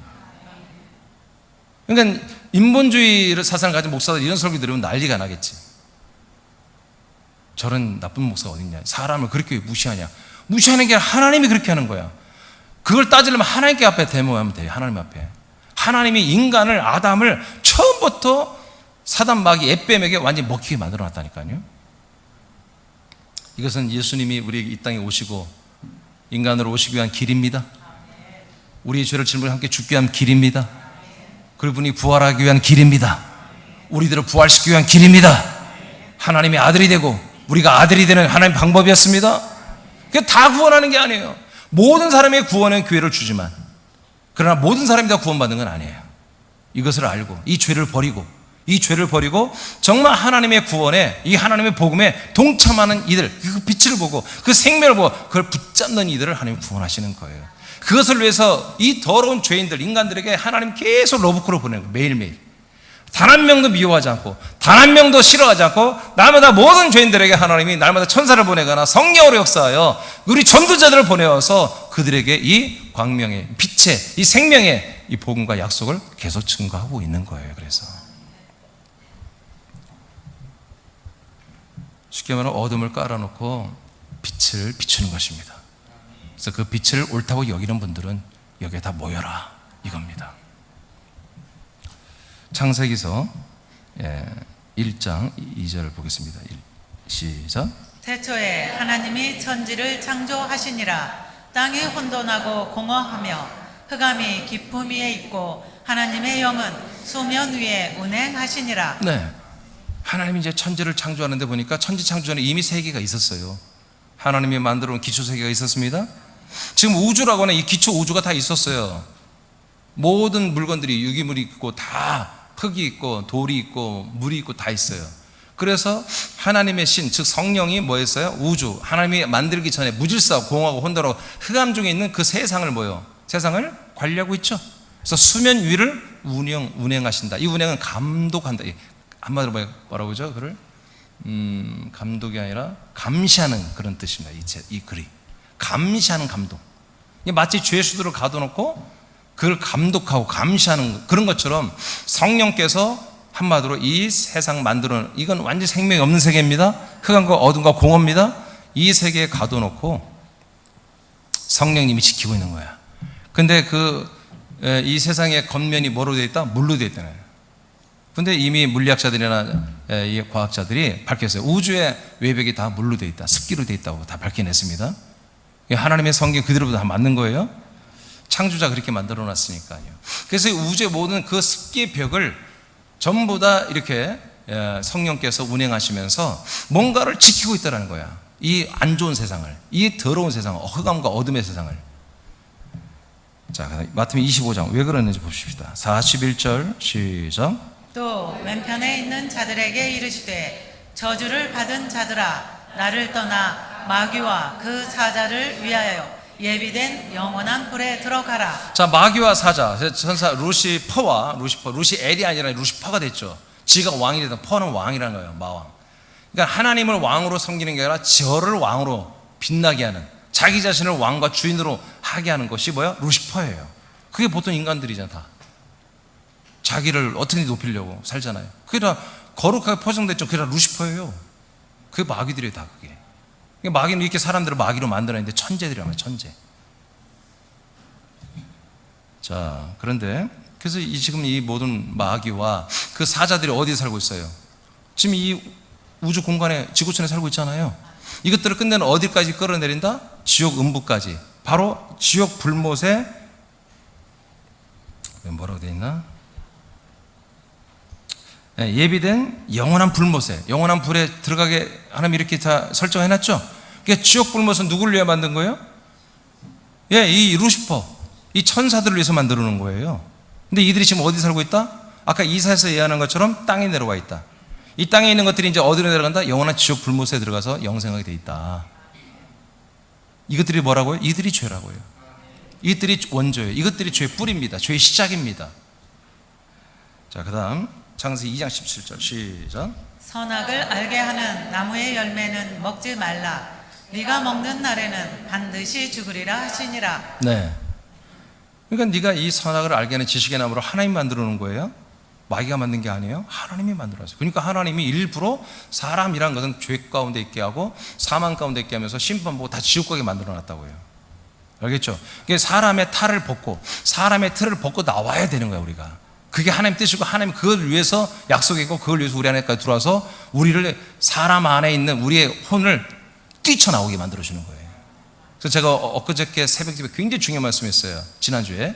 그러니까 인본주의 사상을 가진 목사들 이런 설교 들으면 난리가 나겠지. 저런 나쁜 목사가 어딨냐, 사람을 그렇게 무시하냐. 무시하는 게 아니라 하나님이 그렇게 하는 거야. 그걸 따지려면 하나님께 앞에 대모하면 돼요. 하나님 앞에. 하나님이 인간을, 아담을 처음부터 사단 마귀 에뱀에게 완전히 먹히게 만들어 놨다니까요. 이것은 예수님이 우리 이 땅에 오시고 인간으로 오시기 위한 길입니다. 우리의 죄를 짊어 함께 죽기 위한 길입니다. 그분이 부활하기 위한 길입니다. 우리들을 부활시키기 위한 길입니다. 하나님의 아들이 되고 우리가 아들이 되는 하나님의 방법이었습니다. 그게 다 구원하는 게 아니에요. 모든 사람의 구원은 기회를 주지만, 그러나 모든 사람이 다 구원받는 건 아니에요. 이것을 알고 이 죄를 버리고 정말 하나님의 구원에, 이 하나님의 복음에 동참하는 이들, 그 빛을 보고 그 생명을 보고 그걸 붙잡는 이들을 하나님이 구원하시는 거예요. 그것을 위해서 이 더러운 죄인들, 인간들에게 하나님 계속 러브콜을 보내는 거예요. 매일매일. 단 한 명도 미워하지 않고, 단 한 명도 싫어하지 않고, 날마다 모든 죄인들에게 하나님이 날마다 천사를 보내거나 성령으로 역사하여 우리 전도자들을 보내어서 그들에게 이 광명의, 빛의, 이 생명의 이 복음과 약속을 계속 증거하고 있는 거예요. 그래서 쉽게 말하면 어둠을 깔아놓고 빛을 비추는 것입니다. 그래서 그 빛을 옳다고 여기는 분들은 여기에 다 모여라, 이겁니다. 창세기서 1장 2절 보겠습니다. 시작. 태초에 하나님이 천지를 창조하시니라. 땅이 혼돈하고 공허하며 흑암이 깊음 위에 있고 하나님의 영은 수면 위에 운행하시니라. 네, 하나님이 이제 천지를 창조하는데 보니까 천지 창조 전에 이미 세계가 있었어요. 하나님이 만들어 놓은 기초 세계가 있었습니다. 지금 우주라고 하는 이 기초 우주가 다 있었어요. 모든 물건들이, 유기물이 있고 다 흙이 있고 돌이 있고 물이 있고 다 있어요. 그래서 하나님의 신, 즉 성령이 뭐 했어요? 우주, 하나님이 만들기 전에 무질서하고 공허하고 혼돈하고 흑암 중에 있는 그 세상을 세상을 관리하고 있죠. 그래서 수면 위를 운행하신다. 이 운행은 감독한다. 한마디로 뭐라고 하죠? 그를 감독이 아니라 감시하는 그런 뜻입니다. 이 글이 감시하는 감독. 마치 죄수들을 가둬놓고 그걸 감독하고 감시하는 그런 것처럼 성령께서 한마디로 이 세상 만들어, 이건 완전히 생명이 없는 세계입니다. 흑암과 어둠과 공허입니다. 이 세계에 가둬놓고 성령님이 지키고 있는 거야. 근데 이 세상의 겉면이 뭐로 되어 있다? 물로 되어 있다는 거예요. 근데 이미 물리학자들이나 이 과학자들이 밝혔어요. 우주의 외벽이 다 물로 되어 있다, 습기로 되어 있다고 다 밝혀냈습니다. 하나님의 성경 그대로 다 맞는 거예요. 창조자 그렇게 만들어 놨으니까요. 그래서 우주의 모든 그 습기의 벽을 전부 다 이렇게 성령께서 운행하시면서 뭔가를 지키고 있다는 거야. 이 안 좋은 세상을, 이 더러운 세상을, 흑암과 어둠의 세상을. 자, 마태복음 25장 왜 그러는지 봅시다. 41절 시작. 또 왼편에 있는 자들에게 이르시되 저주를 받은 자들아 나를 떠나 마귀와 그 사자를 위하여 예비된 영원한 불에 들어가라. 자, 마귀와 사자, 천사 루시퍼와 루시엘이 아니라 루시퍼가 됐죠. 지가 왕이 되던 퍼는 왕이라는 거예요. 마왕. 그러니까 하나님을 왕으로 섬기는 게 아니라 저를 왕으로 빛나게 하는, 자기 자신을 왕과 주인으로 하게 하는 것이 뭐야? 루시퍼예요. 그게 보통 인간들이잖아. 다 자기를 어떻게 높이려고 살잖아요. 그게 다 거룩하게 포장됐죠. 그게 다 루시퍼예요. 그게 마귀들이에요. 다 그게. 마귀는 이렇게 사람들을 마귀로 만들어냈는데 천재들이란 말이에요. 천재. 자, 그런데 그래서 지금 이 모든 마귀와 그 사자들이 어디에 살고 있어요? 지금 이 우주 공간에 지구촌에 살고 있잖아요. 이것들을 끝내는 어디까지 끌어내린다? 지옥 음부까지. 바로 지옥 불못에 뭐라고 되어 있나? 예비된 영원한 불못에, 영원한 불에 들어가게 하나님이 이렇게 다 설정해놨죠. 그러니까 지옥 불못은 누구를 위해 만든 거예요? 이 루시퍼, 이 천사들을 위해서 만들어 놓은 거예요. 근데 이들이 지금 어디 살고 있다? 아까 이사에서 예언한 것처럼 땅에 내려와 있다. 이 땅에 있는 것들이 이제 어디로 내려간다? 영원한 지옥 불못에 들어가서 영생하게 돼 있다. 이것들이 뭐라고요? 이들이 죄라고요. 이것들이 원조예요. 이것들이 죄의 뿌리입니다. 죄의 시작입니다. 자, 그 다음 창세기 2장 17절 시작. 선악을 알게 하는 나무의 열매는 먹지 말라. 네가 먹는 날에는 반드시 죽으리라 하시니라. 네. 그러니까 네가 이 선악을 알게 하는 지식의 나무로 하나님 만들어 놓은 거예요. 마귀가 만든 게 아니에요. 하나님이 만들었어요. 그러니까 하나님이 일부러 사람이란 것은 죄 가운데 있게 하고 사망 가운데 있게 하면서 심판 보고 다 지옥 가게 만들어 놨다고요. 알겠죠? 그러니까 사람의 탈을 벗고, 사람의 틀을 벗고 나와야 되는 거야, 우리가. 그게 하나님 뜻이고, 하나님 그걸 위해서 약속했고, 그걸 위해서 우리 안에까지 들어와서 우리를, 사람 안에 있는 우리의 혼을 뛰쳐나오게 만들어주는 거예요. 그래서 제가 엊그저께 새벽집에 굉장히 중요한 말씀 했어요. 지난주에,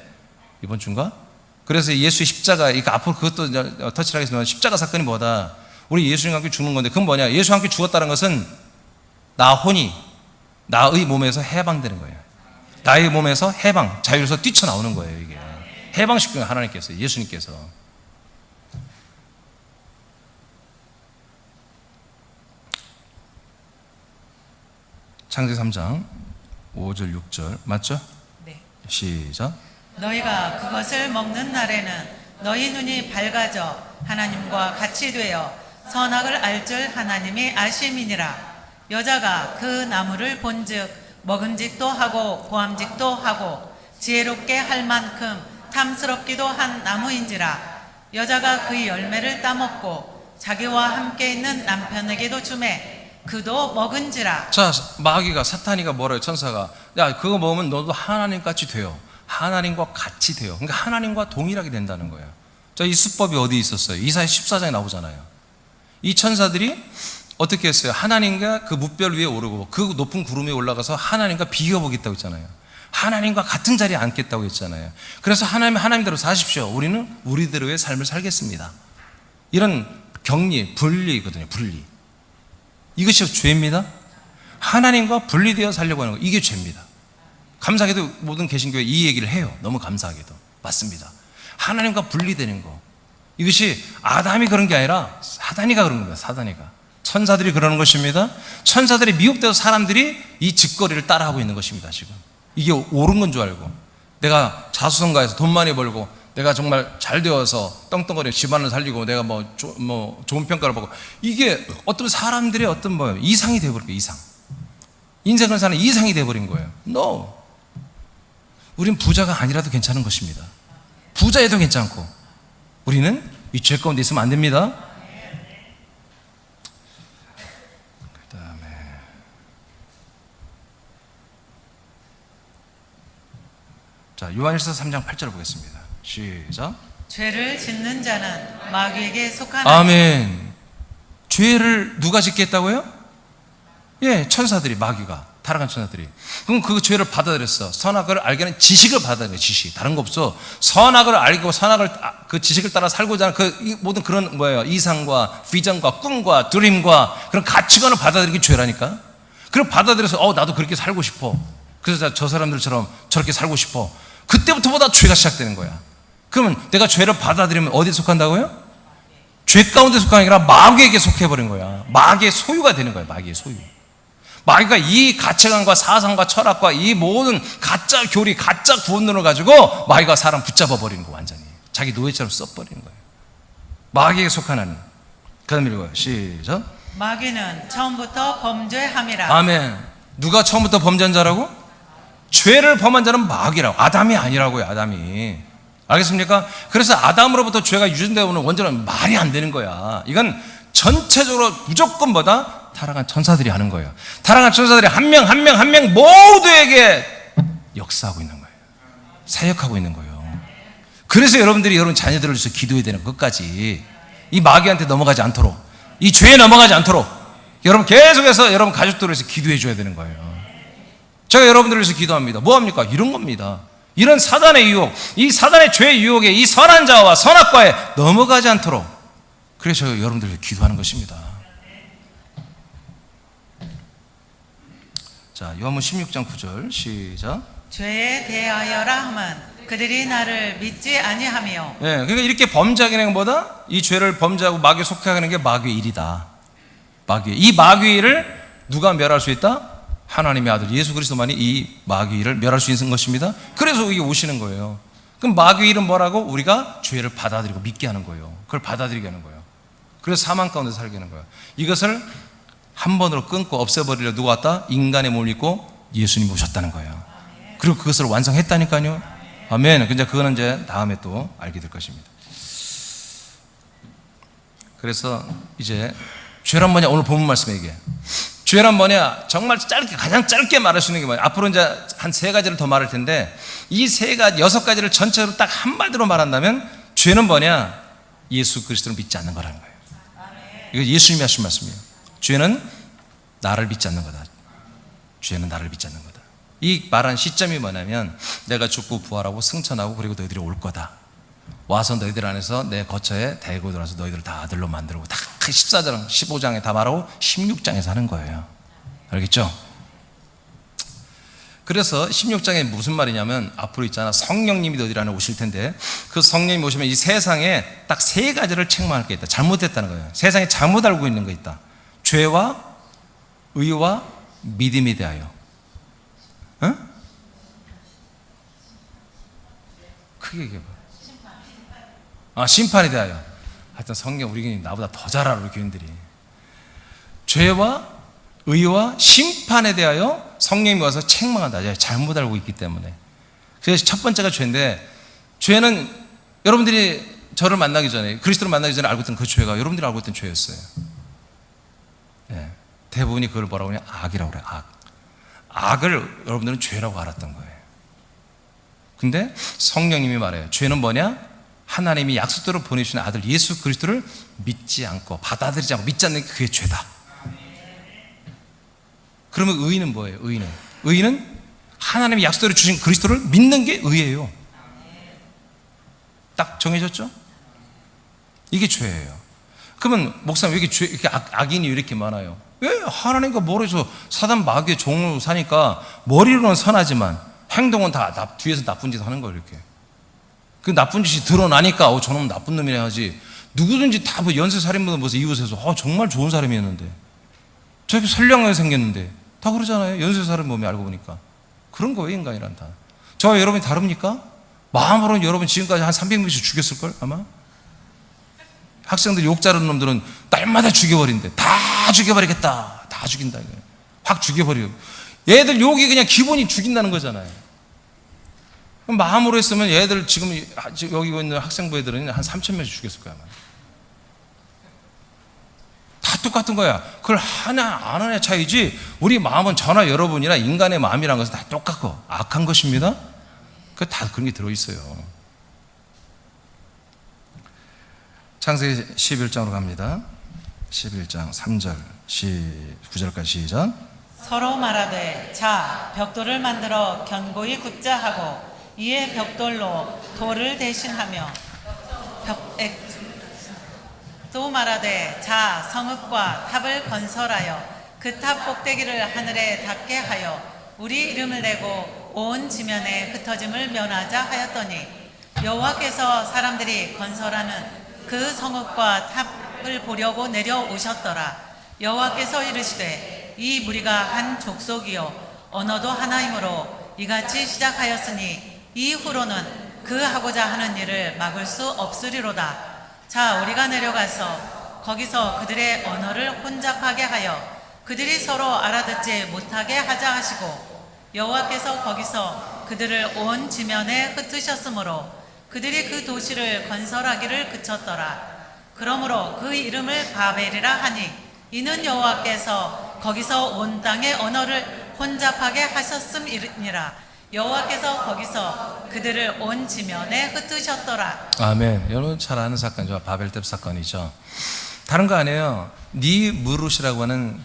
이번 주인가? 그래서 예수의 십자가, 이거 앞으로 그것도 터치를 하겠지만, 십자가 사건이 뭐다? 우리 예수님과 함께 죽는 건데, 그건 뭐냐? 예수와 함께 죽었다는 것은 나 혼이, 나의 몸에서 해방되는 거예요. 나의 몸에서 해방, 자유에서 뛰쳐나오는 거예요, 이게. 해방시키는 하나님께서, 예수님께서. 창세기 3장 5절 6절 맞죠? 네. 시작. 너희가 그것을 먹는 날에는 너희 눈이 밝아져 하나님과 같이 되어 선악을 알 줄 하나님이 아심이니라. 여자가 그 나무를 본즉 먹음직도 하고 보암직도 하고 지혜롭게 할 만큼 탐스럽기도 한 나무인지라. 여자가 그 열매를 따먹고 자기와 함께 있는 남편에게도 주매 그도 먹은지라. 자, 마귀가, 사탄이가 뭐래요? 천사가, 야, 그거 먹으면 너도 하나님같이 돼요. 하나님과 같이 돼요. 그러니까 하나님과 동일하게 된다는 거예요. 자, 이 수법이 어디 있었어요? 이사야 14장에 나오잖아요. 이 천사들이 어떻게 했어요? 하나님과 그 뭇별 위에 오르고 그 높은 구름 위에 올라가서 하나님과 비교보겠다고 했잖아요. 하나님과 같은 자리에 앉겠다고 했잖아요. 그래서 하나님대로 사십시오. 우리는 우리대로의 삶을 살겠습니다. 이런 격리, 분리거든요. 분리. 이것이 죄입니다. 하나님과 분리되어 살려고 하는 거, 이게 죄입니다. 감사하게도 모든 개신교회 이 얘기를 해요. 너무 감사하게도. 맞습니다. 하나님과 분리되는 거, 이것이 아담이 그런 게 아니라 사단이가 그런 겁니다. 사단이가. 천사들이 그러는 것입니다. 천사들이 미혹되어 사람들이 이 짓거리를 따라하고 있는 것입니다. 지금 이게 옳은 건 줄 알고, 내가 자수성가해서 돈 많이 벌고 내가 정말 잘 되어서 떵떵거리고 집안을 살리고 내가 뭐 좋은 평가를 받고, 이게 어떤 사람들의 어떤 이상이 되어버린 거예요. 이상. 인생을 사는 이상이 되어버린 거예요. No. 우린 부자가 아니라도 괜찮은 것입니다. 부자여도 괜찮고, 우리는 이 죄 가운데 있으면 안 됩니다. 그 다음에 자, 요한일서 3장 8절을 보겠습니다. 시작. 죄를 짓는 자는 마귀에게 속하나니. 아멘. 죄를 누가 짓게 했다고요? 예, 천사들이, 마귀가 타락한 천사들이. 그럼 그 죄를 받아들였어. 선악을 알게는 지식을 받아들여. 지식. 다른 거 없어. 선악을 알고 선악을 그 지식을 따라 살고자 하는 그 모든 그런 뭐예요? 이상과 비전과 꿈과 드림과 그런 가치관을 받아들이기 죄라니까. 그걸 받아들여서 나도 그렇게 살고 싶어. 그래서 저 사람들처럼 저렇게 살고 싶어. 그때부터보다 죄가 시작되는 거야. 그러면 내가 죄를 받아들이면 어디에 속한다고요? 죄 가운데 속한 게 아니라 마귀에게 속해버린 거야. 마귀의 소유가 되는 거야. 마귀의 소유. 마귀가 이 가치관과 사상과 철학과 이 모든 가짜 교리, 가짜 구원론을 가지고 마귀가 사람 붙잡아 버리는 거 완전히. 자기 노예처럼 써버리는 거예요. 마귀에게 속한 하나님. 그 다음 읽어요. 시작. 마귀는 처음부터 범죄함이라. 아멘. 누가 처음부터 범죄한 자라고? 죄를 범한 자는 마귀라고. 아담이 아니라고요. 아담이. 알겠습니까? 그래서 아담으로부터 죄가 유전되어 오는 원전은 말이 안 되는 거야. 이건 전체적으로 무조건 뭐다? 타락한 천사들이 하는 거예요. 타락한 천사들이 한 명 한 명 한 명 모두에게 역사하고 있는 거예요. 사역하고 있는 거예요. 그래서 여러분들이 여러분 자녀들을 위해서 기도해야 되는 것까지 이 마귀한테 넘어가지 않도록, 이 죄에 넘어가지 않도록 여러분 계속해서 여러분 가족들을 위해서 기도해 줘야 되는 거예요. 제가 여러분들을 위해서 기도합니다. 뭐합니까? 이런 겁니다. 이런 사단의 유혹, 이 사단의 죄의 유혹에 이 선한 자와 선악과에 넘어가지 않도록, 그래서 제가 여러분들을 위해 기도하는 것입니다. 자, 요한복음 16장 9절 시작. 죄에 대하여라 함은 그들이 나를 믿지 아니하며. 그러니까 이렇게 범죄하는 게 뭐다? 이 죄를 범죄하고 마귀에 속하는 게 마귀의 일이다. 이 마귀의 일을 누가 멸할 수 있다? 하나님의 아들 예수 그리스도만이 이 마귀의 일을 멸할 수 있는 것입니다. 그래서 여기 오시는 거예요. 그럼 마귀의 일은 뭐라고? 우리가 죄를 받아들이고 믿게 하는 거예요. 그걸 받아들이게 하는 거예요. 그래서 사망 가운데 살게 하는 거예요. 이것을 한 번으로 끊고 없애버리려 누가 왔다? 인간의 몸을 입고 예수님이 오셨다는 거예요. 그리고 그것을 완성했다니까요. 아멘. 근데 그거는 이제 다음에 또 알게 될 것입니다. 그래서 이제 죄란 뭐냐? 오늘 본문 말씀에 이게 죄란 뭐냐? 정말 짧게, 가장 짧게 말할 수 있는 게 뭐냐? 앞으로 이제 한 3가지를 더 말할 텐데 이 6가지를 전체로 딱 한마디로 말한다면 죄는 뭐냐? 예수 그리스도를 믿지 않는 거라는 거예요. 이거 예수님이 하신 말씀이에요. 죄는 나를 믿지 않는 거다. 죄는 나를 믿지 않는 거다. 이 말한 시점이 뭐냐면 내가 죽고 부활하고 승천하고 그리고 너희들이 올 거다. 와서 너희들 안에서 내 거처에 대고 들어와서 너희들을 다 아들로 만들고 다 14장, 15장에 다 말하고 16장에서 하는 거예요. 알겠죠? 그래서 16장에 무슨 말이냐면 앞으로 있잖아. 성령님이 너희들 안에 오실 텐데 그 성령님이 오시면 이 세상에 딱 3가지를 책망할 게 있다. 잘못됐다는 거예요. 세상에 잘못 알고 있는 거 있다. 죄와 의와 믿음에 대하여. 응? 크게 얘기해봐. 심판에 대하여. 하여튼 성경 우리 교인이 나보다 더 잘 알아. 우리 교인들이 죄와 의와 심판에 대하여 성령님이 와서 책망한다. 잘못 알고 있기 때문에. 그래서 첫 번째가 죄인데, 죄는 여러분들이 저를 만나기 전에, 그리스도를 만나기 전에 알고 있던 그 죄가 여러분들이 알고 있던 죄였어요. 대부분이 그걸 뭐라고 하냐? 악이라고 그래요. 악을 여러분들은 죄라고 알았던 거예요. 근데 성령님이 말해요. 죄는 뭐냐? 하나님이 약속대로 보내주신 아들 예수 그리스도를 믿지 않고 받아들이지 않고 믿지 않는 게 그게 죄다. 그러면 의인은 뭐예요? 의인은 하나님이 약속대로 주신 그리스도를 믿는 게 의예요. 딱 정해졌죠? 이게 죄예요. 그러면 목사님 왜 이렇게 악인이 왜 이렇게 많아요? 왜 하나님과 멀어서 사단 마귀의 종으로 사니까 머리로는 선하지만 행동은 다 뒤에서 나쁜 짓 하는 거예요. 이렇게 그 나쁜 짓이 드러나니까 저놈은 나쁜 놈이라 하지. 누구든지 다 뭐 연쇄살인범 보세요. 이웃에서 정말 좋은 사람이었는데 저렇게 선량하게 생겼는데 다 그러잖아요. 연쇄살인범이 알고 보니까. 그런 거예요. 인간이란 다. 저와 여러분이 다릅니까? 마음으로는 여러분 지금까지 한 300명씩 죽였을걸 아마. 학생들 욕 자르는 놈들은 날마다 죽여버린대. 다 죽여버리겠다. 다 죽인다. 확 죽여버려요. 얘들 욕이 그냥 기본이 죽인다는 거잖아요. 그럼 마음으로 했으면 얘들 지금 여기 있는 학생부 애들은 한 3,000명씩 죽였을 거야. 아마. 다 똑같은 거야. 그걸 하나 안 하냐 차이지. 우리 마음은 저나 여러분이나 인간의 마음이라는 것은 다 똑같고 악한 것입니다. 다 그런 게 들어있어요. 창세기 11장으로 갑니다. 11장 3절 9절까지 시작. 서로 말하되 자 벽돌을 만들어 견고히 굽자 하고 이에 벽돌로 돌을 대신하며 또 말하되 자 성읍과 탑을 건설하여 그 탑 꼭대기를 하늘에 닿게 하여 우리 이름을 내고 온 지면에 흩어짐을 면하자 하였더니 여호와께서 사람들이 건설하는 그 성읍과 탑을 보려고 내려오셨더라. 여호와께서 이르시되 이 무리가 한 족속이요 언어도 하나이므로 이같이 시작하였으니 이후로는 그 하고자 하는 일을 막을 수 없으리로다. 자 우리가 내려가서 거기서 그들의 언어를 혼잡하게 하여 그들이 서로 알아듣지 못하게 하자 하시고 여호와께서 거기서 그들을 온 지면에 흩으셨으므로 그들이 그 도시를 건설하기를 그쳤더라. 그러므로 그 이름을 바벨이라 하니 이는 여호와께서 거기서 온 땅의 언어를 혼잡하게 하셨음이니라. 여호와께서 거기서 그들을 온 지면에 흩으셨더라. 아멘. 여러분 잘 아는 사건이죠. 바벨탑 사건이죠. 다른 거 아니에요. 니무롯이라고 하는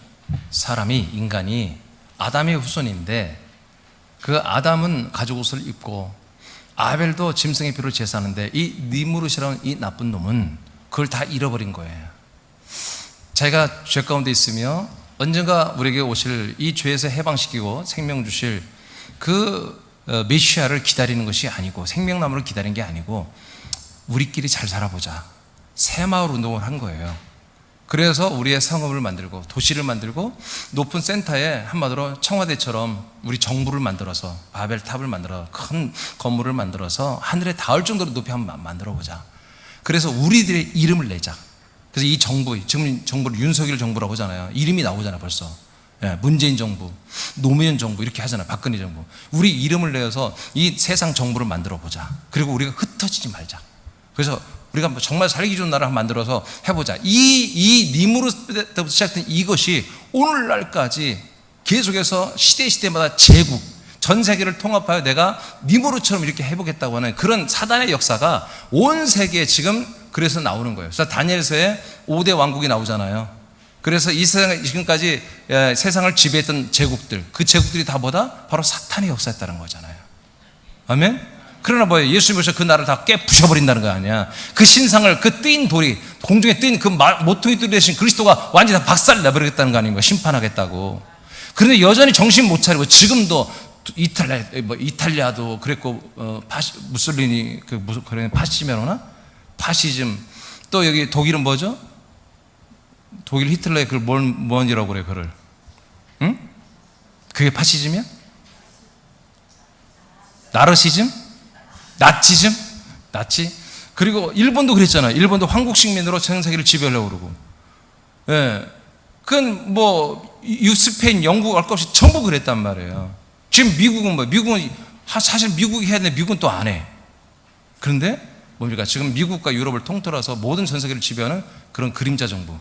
사람이, 인간이 아담의 후손인데 그 아담은 가죽 옷을 입고 아벨도 짐승의 피로 제사하는데 이 니무롯이라는 이 나쁜 놈은 그걸 다 잃어버린 거예요. 자기가 죄 가운데 있으며 언젠가 우리에게 오실 이 죄에서 해방시키고 생명 주실 그 메시아를 기다리는 것이 아니고 생명나무를 기다리는 게 아니고 우리끼리 잘 살아보자. 새마을 운동을 한 거예요. 그래서 우리의 성읍을 만들고 도시를 만들고 높은 센터에 한마디로 청와대처럼 우리 정부를 만들어서 바벨탑을 만들어 큰 건물을 만들어서 하늘에 닿을 정도로 높이 한번 만들어보자. 그래서 우리들의 이름을 내자. 그래서 이 정부, 지금 정부를 윤석열 정부라고 하잖아요. 이름이 나오잖아요 벌써. 문재인 정부, 노무현 정부 이렇게 하잖아요. 박근혜 정부. 우리 이름을 내어서 이 세상 정부를 만들어보자. 그리고 우리가 흩어지지 말자. 그래서 우리가 정말 살기 좋은 나라를 만들어서 해보자. 이 니무롯부터 시작된 이것이 오늘날까지 계속해서 시대마다 제국, 전 세계를 통합하여 내가 니무롯처럼 이렇게 해보겠다고 하는 그런 사단의 역사가 온 세계에 지금 그래서 나오는 거예요. 그래서 다니엘서에 5대 왕국이 나오잖아요. 그래서 이 세상, 지금까지 세상을 지배했던 제국들, 그 제국들이 다 뭐다? 바로 사탄의 역사였다는 거잖아요. 아멘? 그러나 뭐예요? 예수님이 오셔서 그 나라를 다 깨부셔버린다는 거 아니야. 그 신상을, 그 뜨인 돌이, 공중에 뜨인 그 모퉁이 돌이 되신 그리스도가 완전히 다 박살 내버리겠다는 거 아닌가? 심판하겠다고. 그런데 여전히 정신 못 차리고 지금도 이탈리아도 그랬고, 무솔리니, 그런 파시즘이라나? 파시즘. 또 여기 독일은 뭐죠? 독일 히틀러의 그걸 뭔지라고 그래, 그를. 응? 그게 파시즘이야? 나르시즘? 나치즘? 나치? 그리고 일본도 그랬잖아요. 일본도 황국식민으로 전 세계를 지배하려고 그러고. 예. 그건 뭐, 스페인, 영국 알 것 없이 전부 그랬단 말이에요. 지금 미국은 뭐, 미국은, 사실 미국이 해야 되는데 미국은 또 안 해. 그런데 뭡니까? 지금 미국과 유럽을 통틀어서 모든 전 세계를 지배하는 그런 그림자 정부.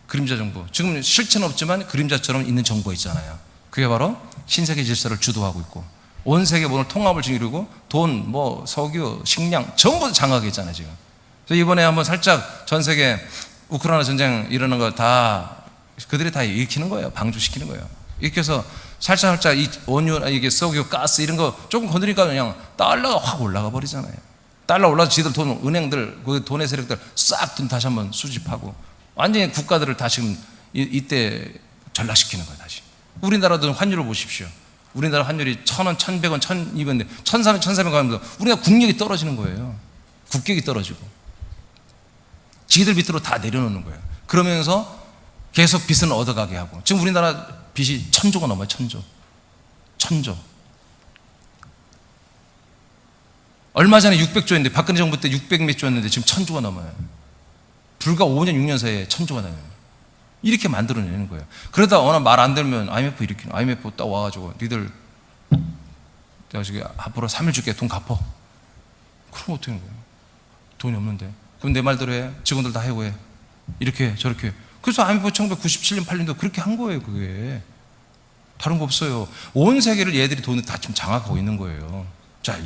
그림자 정부. 지금 실체는 없지만 그림자처럼 있는 정부가 있잖아요. 그게 바로 신세계 질서를 주도하고 있고. 온 세계 모든 통합을 이루고 돈, 뭐 석유, 식량 전부 장악했잖아요 지금. 그래서 이번에 한번 살짝 전 세계 우크라이나 전쟁 일어나는 거 다 그들이 다 일으키는 거예요. 방조시키는 거예요. 이렇게 해서 살짝 이 원유, 이게 석유, 가스 이런 거 조금 건드리니까 그냥 달러가 확 올라가 버리잖아요. 달러 올라서 지들 돈, 은행들, 그 돈의 세력들 싹 돈 다시 한번 수집하고 완전히 국가들을 다 지금 이때 전락시키는 거예요 다시. 우리나라도 환율을 보십시오. 우리나라 환율이 1,000원, 1,100원, 1,200원, 1,300원, 1,400원 가면서 우리가 국력이 떨어지는 거예요. 국격이 떨어지고. 지들 밑으로 다 내려놓는 거예요. 그러면서 계속 빚은 얻어가게 하고. 지금 우리나라 빚이 1,000조가 넘어요. 1,000조. 1,000조. 얼마 전에 600조였는데 박근혜 정부 때 600몇 조였는데 지금 1,000조가 넘어요. 불과 5년, 6년 사이에 1,000조가 넘어요. 이렇게 만들어내는 거예요. 그러다 어느 말 안 들면 IMF 일으키는, IMF 딱 와가지고 니들 내가 저기 앞으로 3일 줄게 돈 갚어. 그럼 어떻게 하는 거예요? 돈이 없는데. 그럼 내 말대로 해. 직원들 다 해고해. 이렇게 저렇게. 그래서 IMF 1997년 8년도 그렇게 한 거예요. 그게 다른 거 없어요. 온 세계를 얘들이 돈을 다 지금 장악하고 있는 거예요. 자,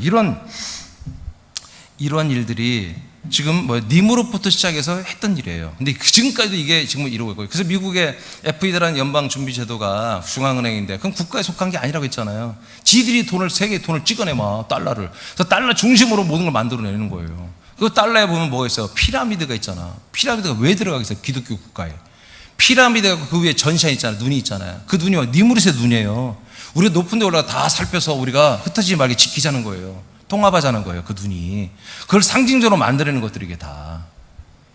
이러한 일들이 지금 님으로부터 시작해서 했던 일이에요. 근데 지금까지도 이게 지금 이러고 있고요. 그래서 미국의 FED라는 연방준비제도가 중앙은행인데 그건 국가에 속한 게 아니라고 했잖아요. 지들이 세계의 돈을 찍어내 막 달러를. 그래서 달러 중심으로 모든 걸 만들어내는 거예요. 그 달러에 보면 뭐가 있어요? 피라미드가 있잖아. 피라미드가 왜 들어가겠어요? 기독교 국가에. 피라미드가 그 위에 전시관 있잖아요. 눈이 있잖아요. 그 눈이 니무릇의 눈이에요. 우리가 높은 데 올라가 다 살펴서 우리가 흩어지지 말게 지키자는 거예요. 통합하자는 거예요. 그 눈이. 그걸 상징적으로 만들어내는 것들이 이게 다.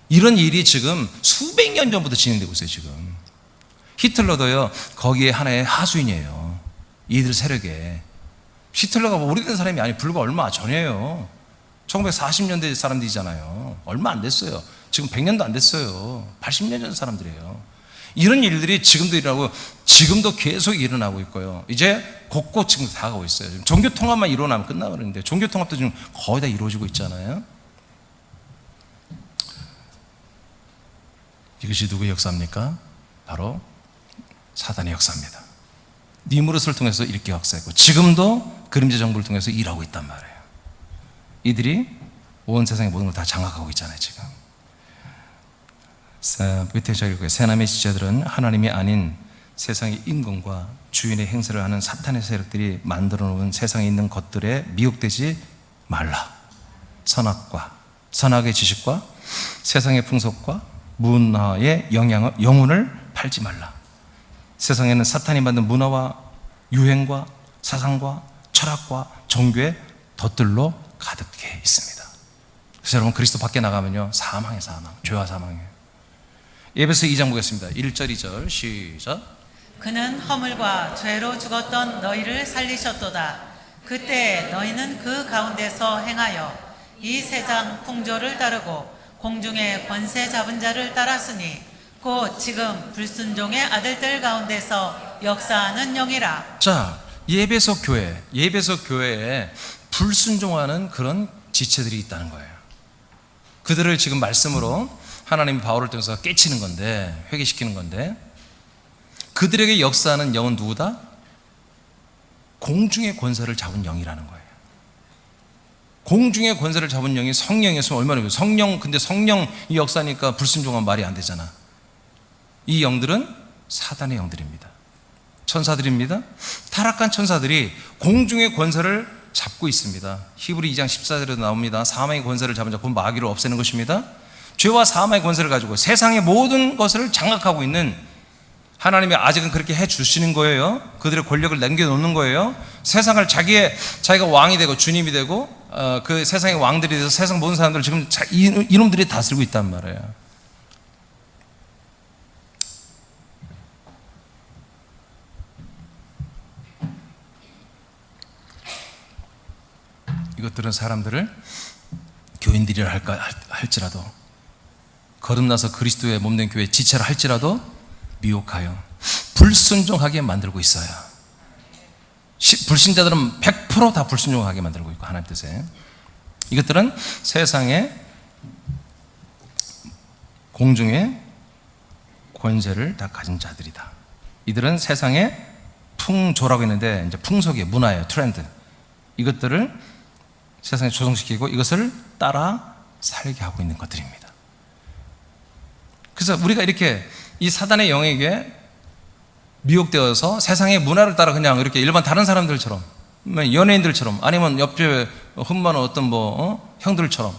이런 일이 지금 수백 년 전부터 진행되고 있어요. 지금 히틀러도요 거기에 하나의 하수인이에요. 이들 세력에. 히틀러가 오래된 사람이 아니 불과 얼마 전이에요. 1940년대 사람들이잖아요. 얼마 안 됐어요. 지금 100년도 안 됐어요. 80년 전 사람들이에요. 이런 일들이 지금도 일어나고 지금도 계속 일어나고 있고요. 이제 곳곳 지금 다 가고 있어요. 지금 종교 통합만 일어나면 끝나버리는데 종교 통합도 지금 거의 다 이루어지고 있잖아요. 이것이 누구의 역사입니까? 바로 사단의 역사입니다. 니무롯을 통해서 이렇게 역사했고 지금도 그림자 정부를 통해서 일하고 있단 말이에요. 이들이 온 세상의 모든 걸 다 장악하고 있잖아요. 지금 밑에 저기 새 남의 지체들은 하나님이 아닌 세상의 임금과 주인의 행세를 하는 사탄의 세력들이 만들어 놓은 세상에 있는 것들에 미혹되지 말라. 선악의 지식과 세상의 풍속과 문화의 영혼을 팔지 말라. 세상에는 사탄이 만든 문화와 유행과 사상과 철학과 종교의 덫들로 가득해 있습니다. 그래서 여러분 그리스도 밖에 나가면요 사망이에요. 사망. 죄와 사망이에요. 에베소 2장 보겠습니다. 1절 2절 시작. 그는 허물과 죄로 죽었던 너희를 살리셨도다. 그때 너희는 그 가운데서 행하여 이 세상 풍조를 따르고 공중의 권세 잡은 자를 따랐으니 곧 지금 불순종의 아들들 가운데서 역사하는 영이라. 자, 예배소 교회에 불순종하는 그런 지체들이 있다는 거예요. 그들을 지금 말씀으로 하나님이 바울을 통해서 깨치는 건데, 회개시키는 건데, 그들에게 역사하는 영은 누구다? 공중의 권세를 잡은 영이라는 거예요. 공중의 권세를 잡은 영이 성령이었으면 얼마나 좋아요. 근데 성령이 역사니까 불순종한 말이 안 되잖아. 이 영들은 사단의 영들입니다. 천사들입니다. 타락한 천사들이 공중의 권세를 잡고 있습니다. 히브리 2장 14절에도 나옵니다. 사망의 권세를 잡은 자, 곧 마귀를 없애는 것입니다. 죄와 사망의 권세를 가지고 세상의 모든 것을 장악하고 있는 하나님이 아직은 그렇게 해 주시는 거예요. 그들의 권력을 남겨놓는 거예요. 세상을 자기가 왕이 되고 주님이 되고 그 세상의 왕들이 돼서 세상 모든 사람들을 지금 이놈들이 다스리고 있단 말이에요. 이것들은 사람들을 교인들이라 할지라도 거듭나서 그리스도의 몸된 교회 지체라 할지라도 미혹하여 불순종하게 만들고 있어요. 불신자들은 100% 다 불순종하게 만들고 있고 하나님 뜻에. 이것들은 세상의 공중의 권세를 다 가진 자들이다. 이들은 세상의 풍조라고 했는데 이제 풍속의 문화예요. 트렌드. 이것들을 세상에 조성시키고 이것을 따라 살게 하고 있는 것들입니다. 그래서 우리가 이렇게 이 사단의 영에게 미혹되어서 세상의 문화를 따라 그냥 이렇게 일반 다른 사람들처럼, 연예인들처럼, 아니면 옆집에 흠많은 어떤 형들처럼,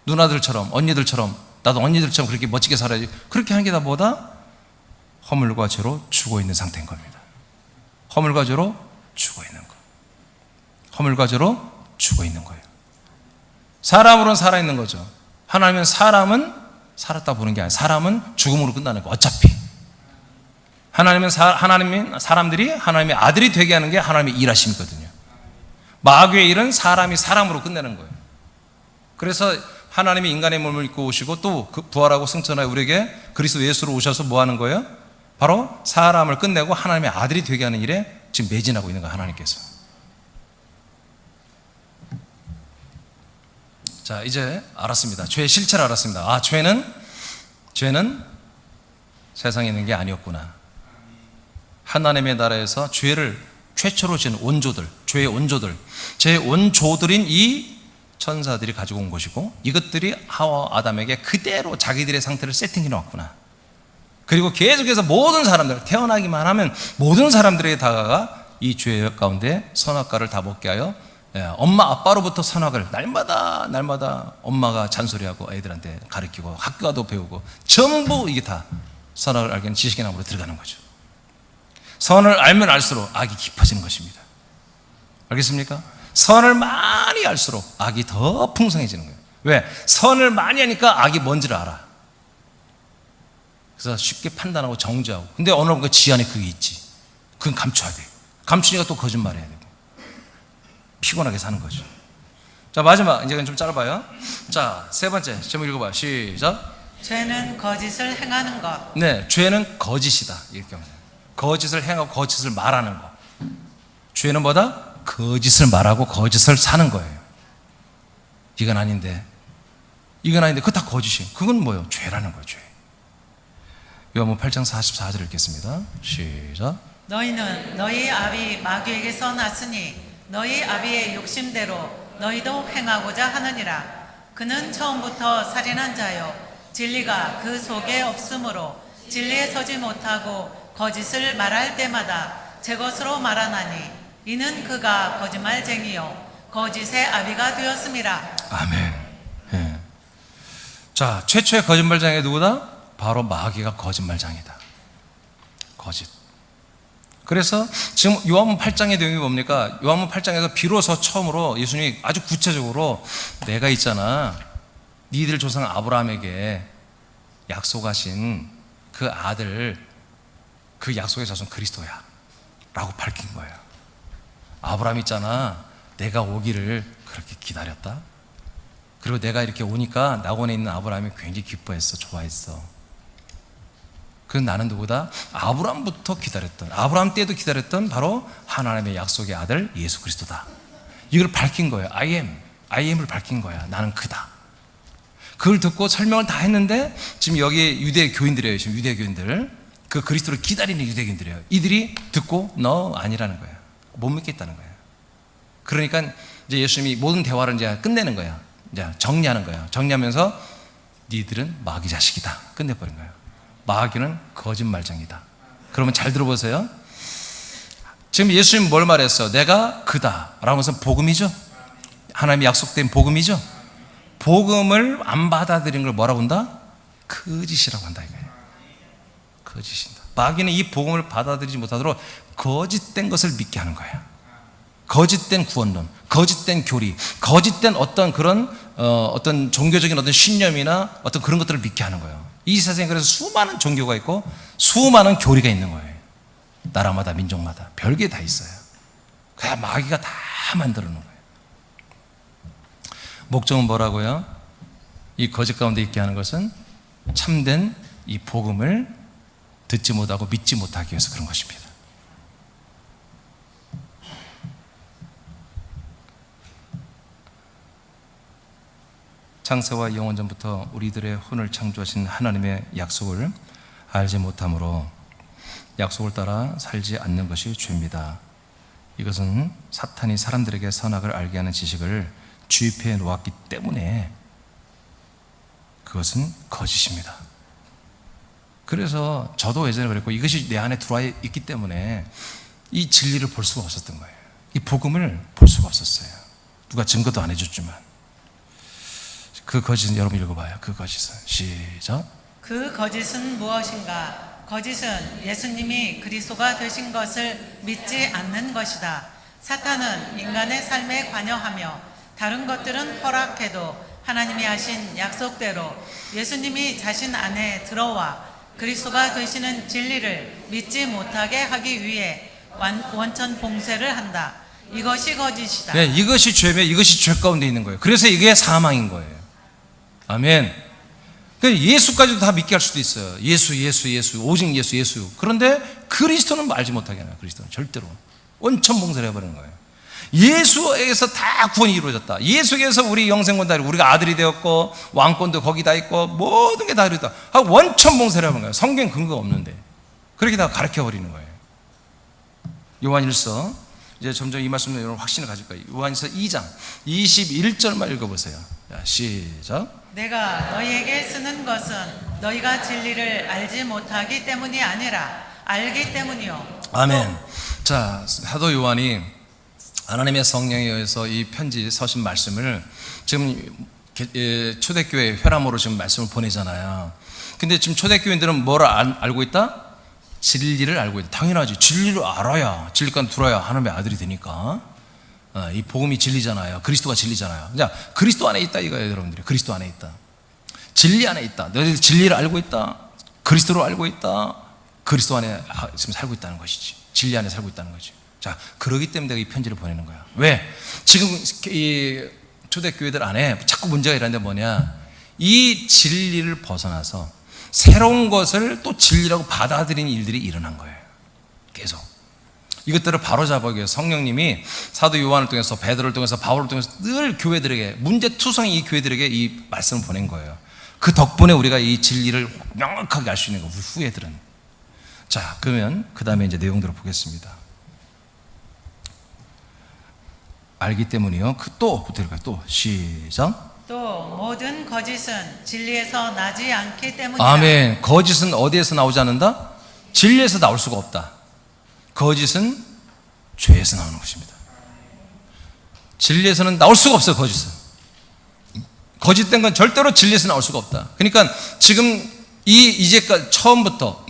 누나들처럼, 언니들처럼, 나도 언니들처럼 그렇게 멋지게 살아야지, 그렇게 하는 게 다 뭐다? 허물과 죄로 죽어 있는 상태인 겁니다. 허물과 죄로 죽어 있는 거. 허물과 죄로 죽어 있는 거예요. 사람으로는 살아있는 거죠. 하나님은 사람은 살았다 보는 게 아니라 사람은 죽음으로 끝나는 거. 어차피 하나님은 사람들이 하나님의 아들이 되게 하는 게 하나님의 일하심이거든요. 마귀의 일은 사람이 사람으로 끝내는 거예요. 그래서 하나님이 인간의 몸을 입고 오시고 또 부활하고 승천하여 우리에게 그리스도 예수로 오셔서 뭐 하는 거예요? 바로 사람을 끝내고 하나님의 아들이 되게 하는 일에 지금 매진하고 있는 거예요. 하나님께서. 자, 이제 알았습니다. 죄의 실체를 알았습니다. 아, 죄는 세상에 있는 게 아니었구나. 하나님의 나라에서 죄를 최초로 지은 원조들, 죄의 원조들, 죄의 원조들인 이 천사들이 가지고 온 것이고 이것들이 하와 아담에게 그대로 자기들의 상태를 세팅해 놓았구나. 그리고 계속해서 모든 사람들, 태어나기만 하면 모든 사람들에게 다가가 이 죄 가운데 선악과를 다 먹게 하여 엄마 아빠로부터 선악을 날마다 엄마가 잔소리하고 애들한테 가르치고 학교 가도 배우고 전부 이게 다 선악을 알게 하는 지식의 나무로 들어가는 거죠. 선을 알면 알수록 악이 깊어지는 것입니다. 알겠습니까? 선을 많이 알수록 악이 더 풍성해지는 거예요. 왜? 선을 많이 하니까 악이 뭔지를 알아. 그래서 쉽게 판단하고 정죄하고. 근데 어느 날 지 안에 그게 있지. 그건 감춰야 돼. 감추니까 또 거짓말해야 되고 피곤하게 사는 거죠. 자, 마지막 이제는 좀 짧아요. 자, 세 번째 제목 읽어봐요. 시작. 죄는 거짓을 행하는 것. 네, 죄는 거짓이다. 이렇게 합니다. 거짓을 행하고 거짓을 말하는 것. 죄는 뭐다? 거짓을 말하고 거짓을 사는 거예요. 이건 아닌데 그거 다 거짓이에요. 그건 뭐예요? 죄라는 거예요. 죄. 요한복음 8장 44절 읽겠습니다. 시작. 너희는 너희 아비 마귀에게서 났으니 너희 아비의 욕심대로 너희도 행하고자 하느니라. 그는 처음부터 살인한 자요 진리가 그 속에 없으므로 진리에 서지 못하고 거짓을 말할 때마다 제 것으로 말하나니 이는 그가 거짓말쟁이요 거짓의 아비가 되었음이라. 아멘. 예. 자, 최초의 거짓말장이 누구다? 바로 마귀가 거짓말장이다. 거짓. 그래서 지금 요한복음 8장의 내용이 뭡니까? 요한복음 8장에서 비로소 처음으로 예수님이 아주 구체적으로 내가 있잖아, 니들 조상 아브라함에게 약속하신 그 아들, 그 약속의 자손 그리스도야 라고 밝힌 거예요. 아브라함 있잖아, 내가 오기를 그렇게 기다렸다. 그리고 내가 이렇게 오니까 낙원에 있는 아브라함이 굉장히 기뻐했어, 좋아했어. 그 나는 누구다? 아브라함부터 기다렸던, 아브라함 때도 기다렸던 바로 하나님의 약속의 아들 예수 그리스도다. 이걸 밝힌 거예요. I am을 밝힌 거야. 나는 그다. 그걸 듣고 설명을 다 했는데 지금 여기 유대 교인들이에요. 지금 유대 교인들, 그 그리스도를 기다리는 유대인들이에요. 이들이 듣고 너 아니라는 거야. 못 믿겠다는 거야. 그러니까 이제 예수님이 모든 대화를 이제 끝내는 거야. 이제 정리하는 거야. 정리하면서 니들은 마귀 자식이다. 끝내버린 거예요. 마귀는 거짓말장이다. 그러면 잘 들어보세요. 지금 예수님 뭘 말했어? 내가 그다 라고 해서 복음이죠. 하나님이 약속된 복음이죠. 복음을 안 받아들인 걸 뭐라고 한다? 거짓이라고 한다 이거예요. 거짓이다. 마귀는 이 복음을 받아들이지 못하도록 거짓된 것을 믿게 하는 거예요. 거짓된 구원론, 거짓된 교리, 거짓된 어떤 그런 어떤 종교적인 어떤 신념이나 어떤 그런 것들을 믿게 하는 거예요. 이 세상에 그래서 수많은 종교가 있고 수많은 교리가 있는 거예요. 나라마다 민족마다 별게 다 있어요. 그냥 마귀가 다 만들어 놓은 거예요. 목적은 뭐라고요? 이 거짓 가운데 있게 하는 것은 참된 이 복음을 듣지 못하고 믿지 못하기 위해서 그런 것입니다. 창세와 영원전부터 우리들의 혼을 창조하신 하나님의 약속을 알지 못함으로 약속을 따라 살지 않는 것이 죄입니다. 이것은 사탄이 사람들에게 선악을 알게 하는 지식을 주입해 놓았기 때문에 그것은 거짓입니다. 그래서 저도 예전에 그랬고 이것이 내 안에 들어와 있기 때문에 이 진리를 볼 수가 없었던 거예요. 이 복음을 볼 수가 없었어요. 누가 증거도 안 해줬지만. 그 거짓은 여러분 읽어봐요. 그 거짓은 시작. 그 거짓은 무엇인가? 거짓은 예수님이 그리스도가 되신 것을 믿지 않는 것이다. 사탄은 인간의 삶에 관여하며 다른 것들은 허락해도 하나님이 하신 약속대로 예수님이 자신 안에 들어와 그리스도가 되시는 진리를 믿지 못하게 하기 위해 원천 봉쇄를 한다. 이것이 거짓이다. 네, 이것이 죄면 이것이 죄 가운데 있는 거예요. 그래서 이게 사망인 거예요. 아멘. 예수까지도 다 믿게 할 수도 있어요. 예수, 오직 예수. 그런데 그리스도는 알지 못하게 하나요. 그리스도는 절대로 원천 봉쇄를 해버리는 거예요. 예수에게서 다 구원이 이루어졌다. 예수에게서 우리 영생권 다 이루고 우리가 아들이 되었고 왕권도 거기 다 있고 모든 게 다 이루어졌다 하고 원천 봉쇄를 해버린 거예요. 성경 근거가 없는데 그렇게 다 가르쳐버리는 거예요. 요한 1서 이제 점점 이 말씀에 여러분 확신을 가질 거예요. 요한일서 2장 21절만 읽어보세요. 자, 시작. 내가 너희에게 쓰는 것은 너희가 진리를 알지 못하기 때문이 아니라 알기 때문이요. 아멘. 자, 사도 요한이 하나님의 성령에 의해서 이 편지 서신 말씀을 지금 초대교회 회람으로 지금 말씀을 보내잖아요. 근데 지금 초대교인들은 뭘 알고 있다? 진리를 알고 있다. 당연하지. 진리를 알아야 진리까지 들어야 하나님의 아들이 되니까. 이 복음이 진리잖아요. 그리스도가 진리잖아요. 자, 그리스도 안에 있다 이거예요, 여러분들이. 그리스도 안에 있다. 진리 안에 있다. 너희들 진리를 알고 있다. 그리스도를 알고 있다. 그리스도 안에 지금 살고 있다는 것이지. 진리 안에 살고 있다는 거지. 자, 그러기 때문에 내가 이 편지를 보내는 거야. 왜? 지금 이 초대교회들 안에 자꾸 문제가 일어나는데 뭐냐? 이 진리를 벗어나서 새로운 것을 또 진리라고 받아들이는 일들이 일어난 거예요. 계속. 이것들을 바로잡기 위해서 성령님이 사도 요한을 통해서 베드로를 통해서 바울을 통해서 늘 교회들에게 문제투성이 이 교회들에게 이 말씀을 보낸 거예요. 그 덕분에 우리가 이 진리를 명확하게 알 수 있는 거예요. 후회들은. 자, 그러면 그 다음에 이제 내용들을 보겠습니다. 알기 때문이요. 또 들어가요. 또 시작. 또 모든 거짓은 진리에서 나지 않기 때문이다. 아멘. 거짓은 어디에서 나오지 않는다? 진리에서 나올 수가 없다. 거짓은 죄에서 나오는 것입니다. 진리에서는 나올 수가 없어요. 거짓은. 거짓된 건 절대로 진리에서 나올 수가 없다. 그러니까 지금 이제까지 처음부터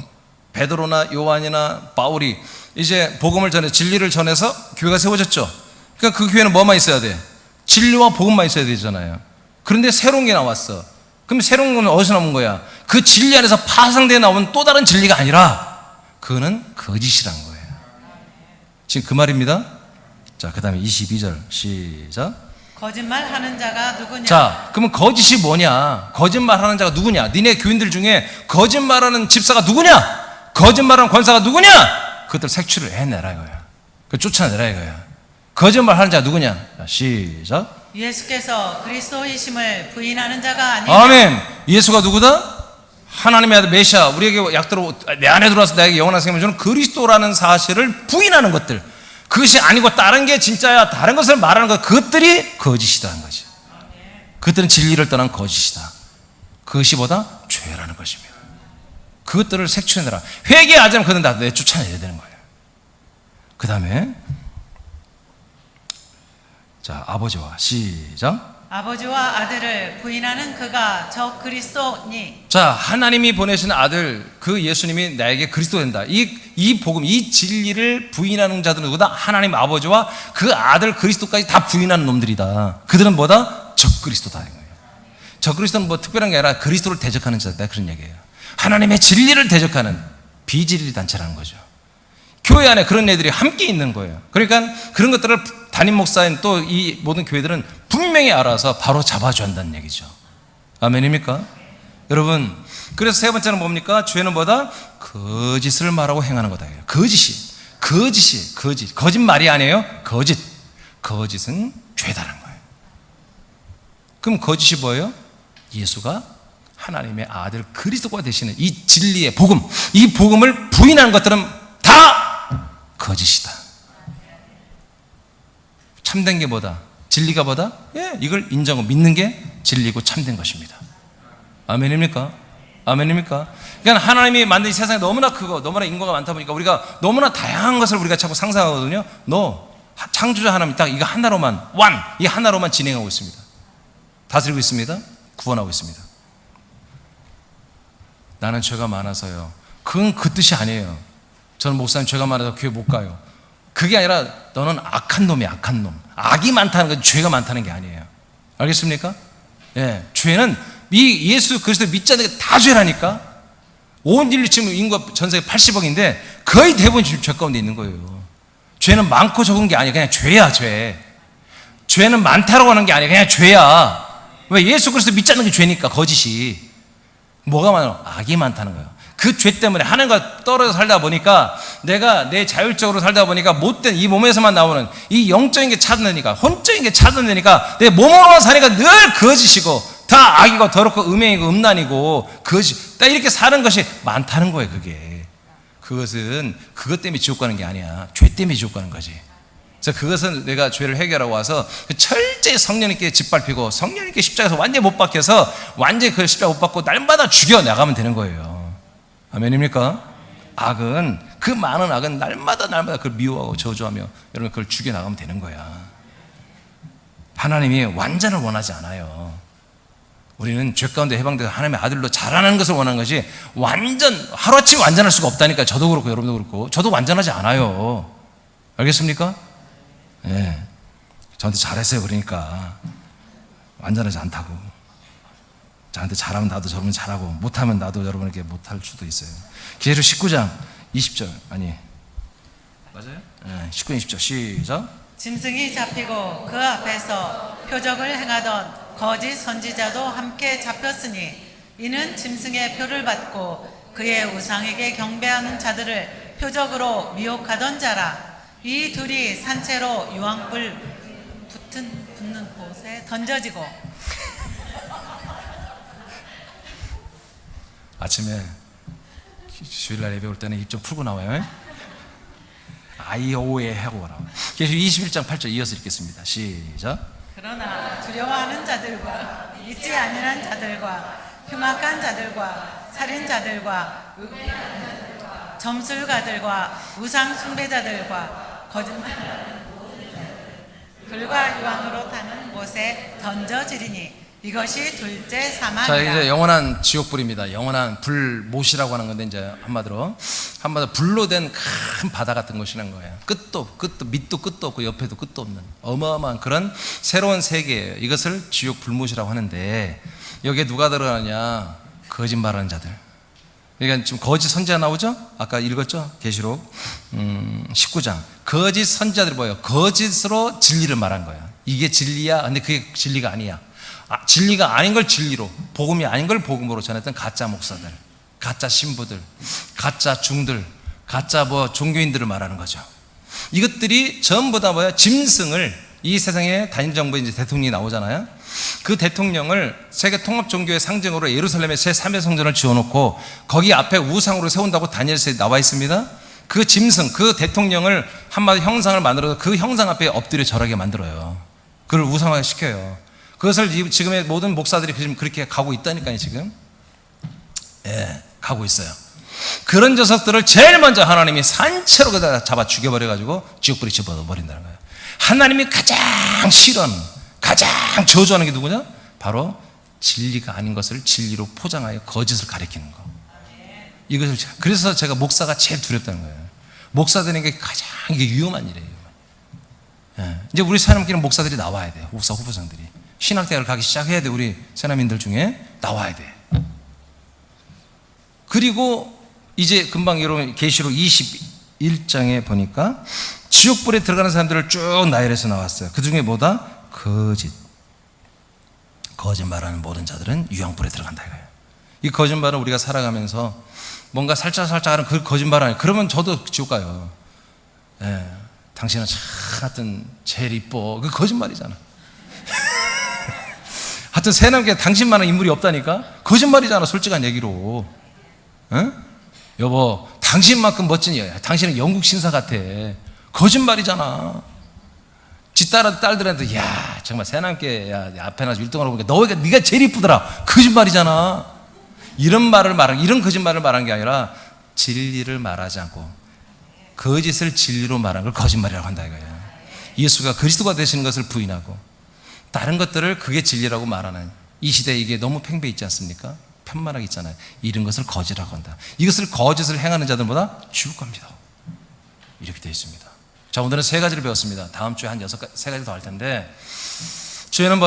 베드로나 요한이나 바울이 이제 복음을 전해 진리를 전해서 교회가 세워졌죠. 그러니까 그 교회는 뭐만 있어야 돼? 진리와 복음만 있어야 되잖아요. 그런데 새로운 게 나왔어. 그럼 새로운 건 어디서 나온 거야? 그 진리 안에서 파생되어 나온 또 다른 진리가 아니라 그거는 거짓이란 거예요. 지금 그 말입니다. 자, 그 다음에 22절 시작. 거짓말하는 자가 누구냐? 자, 그러면 거짓이 뭐냐? 거짓말하는 자가 누구냐? 니네 교인들 중에 거짓말하는 집사가 누구냐? 거짓말하는 권사가 누구냐? 그것들 색출을 해내라 이거야. 그 쫓아내라 이거야. 거짓말하는 자가 누구냐? 자, 시작. 예수께서 그리스도이심을 부인하는 자가 아니냐? 아멘. 예수가 누구다? 하나님의 아들 메시아, 우리에게 약도로 내 안에 들어와서 나에게 영원한 생명을 주는 그리스도라는 사실을 부인하는 것들, 그것이 아니고 다른 게 진짜야, 다른 것을 말하는 것, 그것들이 거짓이라는 거죠. 그것들은 진리를 떠난 거짓이다. 그것이 보다 죄라는 것입니다. 그것들을 색출해내라. 회개하지 않으면 그들은 다 내쫓아내야 되는 거예요. 그 다음에 자, 아버지와 시작. 아버지와 아들을 부인하는 그가 저 그리스도니. 자, 하나님이 보내신 아들 그 예수님이 나에게 그리스도 된다. 이 복음, 이 진리를 부인하는 자들은 누구다? 하나님 아버지와 그 아들 그리스도까지 다 부인하는 놈들이다. 그들은 뭐다? 적 그리스도다. 적 그리스도는 뭐 특별한 게 아니라 그리스도를 대적하는 자다, 그런 얘기예요. 하나님의 진리를 대적하는 비진리 단체라는 거죠. 교회 안에 그런 애들이 함께 있는 거예요. 그러니까 그런 것들을 담임 목사인 또 이 모든 교회들은 분명히 알아서 바로 잡아줘야 한다는 얘기죠. 아멘입니까? 여러분, 그래서 세 번째는 뭡니까? 죄는 뭐다? 거짓을 말하고 행하는 거다. 거짓이 거짓말이 아니에요. 거짓은 죄다라는 거예요. 그럼 거짓이 뭐예요? 예수가 하나님의 아들 그리스도가 되시는 이 진리의 복음, 이 복음을 부인하는 것들은 다 거짓이다. 참된 게 뭐다? 진리가 뭐다? 이걸 인정하고 믿는 게 진리고 참된 것입니다. 아멘입니까? 아멘입니까? 그러니까 하나님이 만든 이 세상이 너무나 크고 너무나 인구가 많다 보니까 우리가 너무나 다양한 것을 우리가 자꾸 상상하거든요. 창조자 하나님 딱 이거 하나로만, 이 하나로만 진행하고 있습니다. 다스리고 있습니다. 구원하고 있습니다. 나는 죄가 많아서요. 그건 그 뜻이 아니에요. 저는 목사님 죄가 많아서 교회 못 가요. 그게 아니라 너는 악한 놈이야, 악한 놈. 악이 많다는 건 죄가 많다는 게 아니에요. 알겠습니까? 죄는 이 예수 그리스도 믿지 않는 게 다 죄라니까. 온 인류 지금 인구가 전 세계 80억인데 거의 대부분 지금 죄 가운데 있는 거예요. 죄는 많고 적은 게 아니야. 그냥 죄야, 죄. 죄는 많다라고 하는 게 아니야. 그냥 죄야. 왜? 예수 그리스도 믿지 않는 게 죄니까, 거짓이. 뭐가 많아? 악이 많다는 거예요. 그 죄 때문에 하나님과 떨어져 살다 보니까 내가 내 자율적으로 살다 보니까 못된 이 몸에서만 나오는 이 영적인 게 차단되니까, 혼적인 게 차단되니까 내 몸으로만 사니까 늘 거짓이고 다 악이고 더럽고 음행이고 음란이고 거짓, 딱 이렇게 사는 것이 많다는 거예요. 그게 그것은 그것 때문에 지옥 가는 게 아니야. 죄 때문에 지옥 가는 거지. 그래서 그것은 내가 죄를 해결하고 와서 철저히 성령님께 짓밟히고 성령님께 십자가에서 완전히 못 박혀서 완전히 그 십자가 못 박고 날마다 죽여 나가면 되는 거예요. 아멘입니까? 악은, 그 많은 악은 날마다 그걸 미워하고 저주하며 여러분 그걸 죽여 나가면 되는 거야. 하나님이 완전을 원하지 않아요. 우리는 죄 가운데 해방돼서 하나님의 아들로 자라나는 것을 원하는 것이 완전, 하루아침에 완전할 수가 없다니까요. 저도 그렇고 여러분도 그렇고. 저도 완전하지 않아요. 알겠습니까? 예. 네. 저한테 잘했어요. 그러니까 완전하지 않다고. 저한테 잘하면 나도 여러분 잘하고, 못하면 나도 여러분에게 못할 수도 있어요. 계시록 19장 20절 아니 맞아요? 네, 19장 20절 시작. 짐승이 잡히고 그 앞에서 표적을 행하던 거짓 선지자도 함께 잡혔으니 이는 짐승의 표를 받고 그의 우상에게 경배하는 자들을 표적으로 미혹하던 자라. 이 둘이 산채로 유황불 붙는 곳에 던져지고. 아침에 주일날 예배 올 때는 입 좀 풀고 나와요. 아이오에 하고 나와요. 계시록 21장 8절 이어서 읽겠습니다. 시작. 그러나 두려워하는 자들과 믿지 아니한 자들과 흉악한 자들과 살인자들과 점술가들과 우상 숭배자들과 거짓말 불과 유황으로 타는 곳에 던져지리니 이것이 둘째 사망이다. 자, 이제 영원한 지옥불입니다. 영원한 불못이라고 하는 건데, 이제 한마디로 불로 된 큰 바다 같은 곳이라는 거예요. 끝도 밑도 끝도 없고 옆에도 끝도 없는 어마어마한 그런 새로운 세계예요. 이것을 지옥 불못이라고 하는데, 여기에 누가 들어가느냐? 거짓말하는 자들. 그러니까 지금 거짓 선지자 나오죠? 아까 읽었죠? 계시록 19장. 거짓 선지자들이 뭐예요? 거짓으로 진리를 말한 거야. 이게 진리야? 근데 그게 진리가 아니야. 진리가 아닌 걸 진리로, 복음이 아닌 걸 복음으로 전했던 가짜 목사들, 가짜 신부들, 가짜 중들, 가짜 종교인들을 말하는 거죠. 이것들이 전부 다 뭐야? 짐승을, 이 세상에 단일 정부의 이제 대통령이 나오잖아요. 그 대통령을 세계 통합 종교의 상징으로 예루살렘에 제3의 성전을 지어놓고 거기 앞에 우상으로 세운다고 다니엘서에 나와 있습니다. 그 짐승, 그 대통령을 한마디 형상을 만들어서 그 형상 앞에 엎드려 절하게 만들어요. 그걸 우상화 시켜요. 그것을 지금의 모든 목사들이 지금 그렇게 가고 있다니까요, 지금. 예, 가고 있어요. 그런 녀석들을 제일 먼저 하나님이 산채로 그다 잡아 죽여버려가지고 지옥불에 집어버린다는 거예요. 하나님이 가장 싫어하는, 가장 저주하는 게 누구냐? 바로 진리가 아닌 것을 진리로 포장하여 거짓을 가리키는 거. 이것을, 그래서 제가 목사가 제일 두렵다는 거예요. 목사 되는 게 가장 이게 위험한 일이에요. 예, 이제 우리 새남기는 목사들이 나와야 돼요. 목사 후보생들이. 신학대학을 가기 시작해야 돼. 우리 새남인들 중에 나와야 돼. 그리고 이제 금방 여러분 계시록 21장에 보니까 지옥불에 들어가는 사람들을 쭉 나열해서 나왔어요. 그 중에 뭐다? 거짓말하는 모든 자들은 유황불에 들어간다 이거예요. 이 거짓말을 우리가 살아가면서 뭔가 살짝 하는 그 거짓말 아니에요. 그러면 저도 지옥 가요. 예, 당신은 참 하여튼 제일 이뻐. 그 거짓말이잖아. 하여튼 새남게 당신만한 인물이 없다니까? 거짓말이잖아, 솔직한 얘기로. 응? 여보, 당신만큼 멋진 여야. 당신은 영국 신사 같아. 거짓말이잖아. 지 딸들한테, 야, 정말 새남게, 야, 앞에 나서 1등하러 보니까 네가 제일 이쁘더라. 거짓말이잖아. 이런 거짓말을 말한 게 아니라 진리를 말하지 않고 거짓을 진리로 말한 걸 거짓말이라고 한다 이거예요. 예수가 그리스도가 되시는 것을 부인하고 다른 것들을 그게 진리라고 말하는 이 시대에 이게 너무 팽배해 있지 않습니까? 편만하게 있잖아요. 이런 것을 거짓이라고 한다. 이것을 거짓을 행하는 자들보다 지옥 갑니다. 이렇게 되어 있습니다. 자, 오늘은 세 가지를 배웠습니다. 다음 주에 한 세 가지 더 할 텐데, 죄는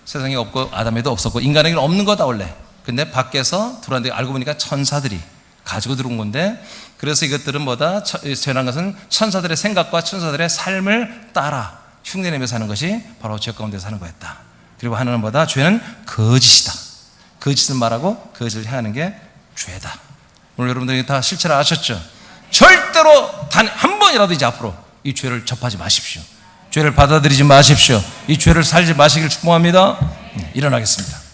세상에 없고 아담에도 없었고 인간에게는 없는 거다 원래. 근데 밖에서 들어왔는데 알고 보니까 천사들이 가지고 들어온 건데, 그래서 이것들은 뭐다? 죄라는 것은 천사들의 생각과 천사들의 삶을 따라 흉내내며 사는 것이 바로 죄 가운데 사는 거였다. 그리고 하나는 뭐다? 죄는 거짓이다. 거짓을 말하고 거짓을 행하는 게 죄다. 오늘 여러분들이 다 실체를 아셨죠? 절대로 단 한 번이라도 이제 앞으로 이 죄를 접하지 마십시오. 죄를 받아들이지 마십시오. 이 죄를 살지 마시길 축복합니다. 일어나겠습니다.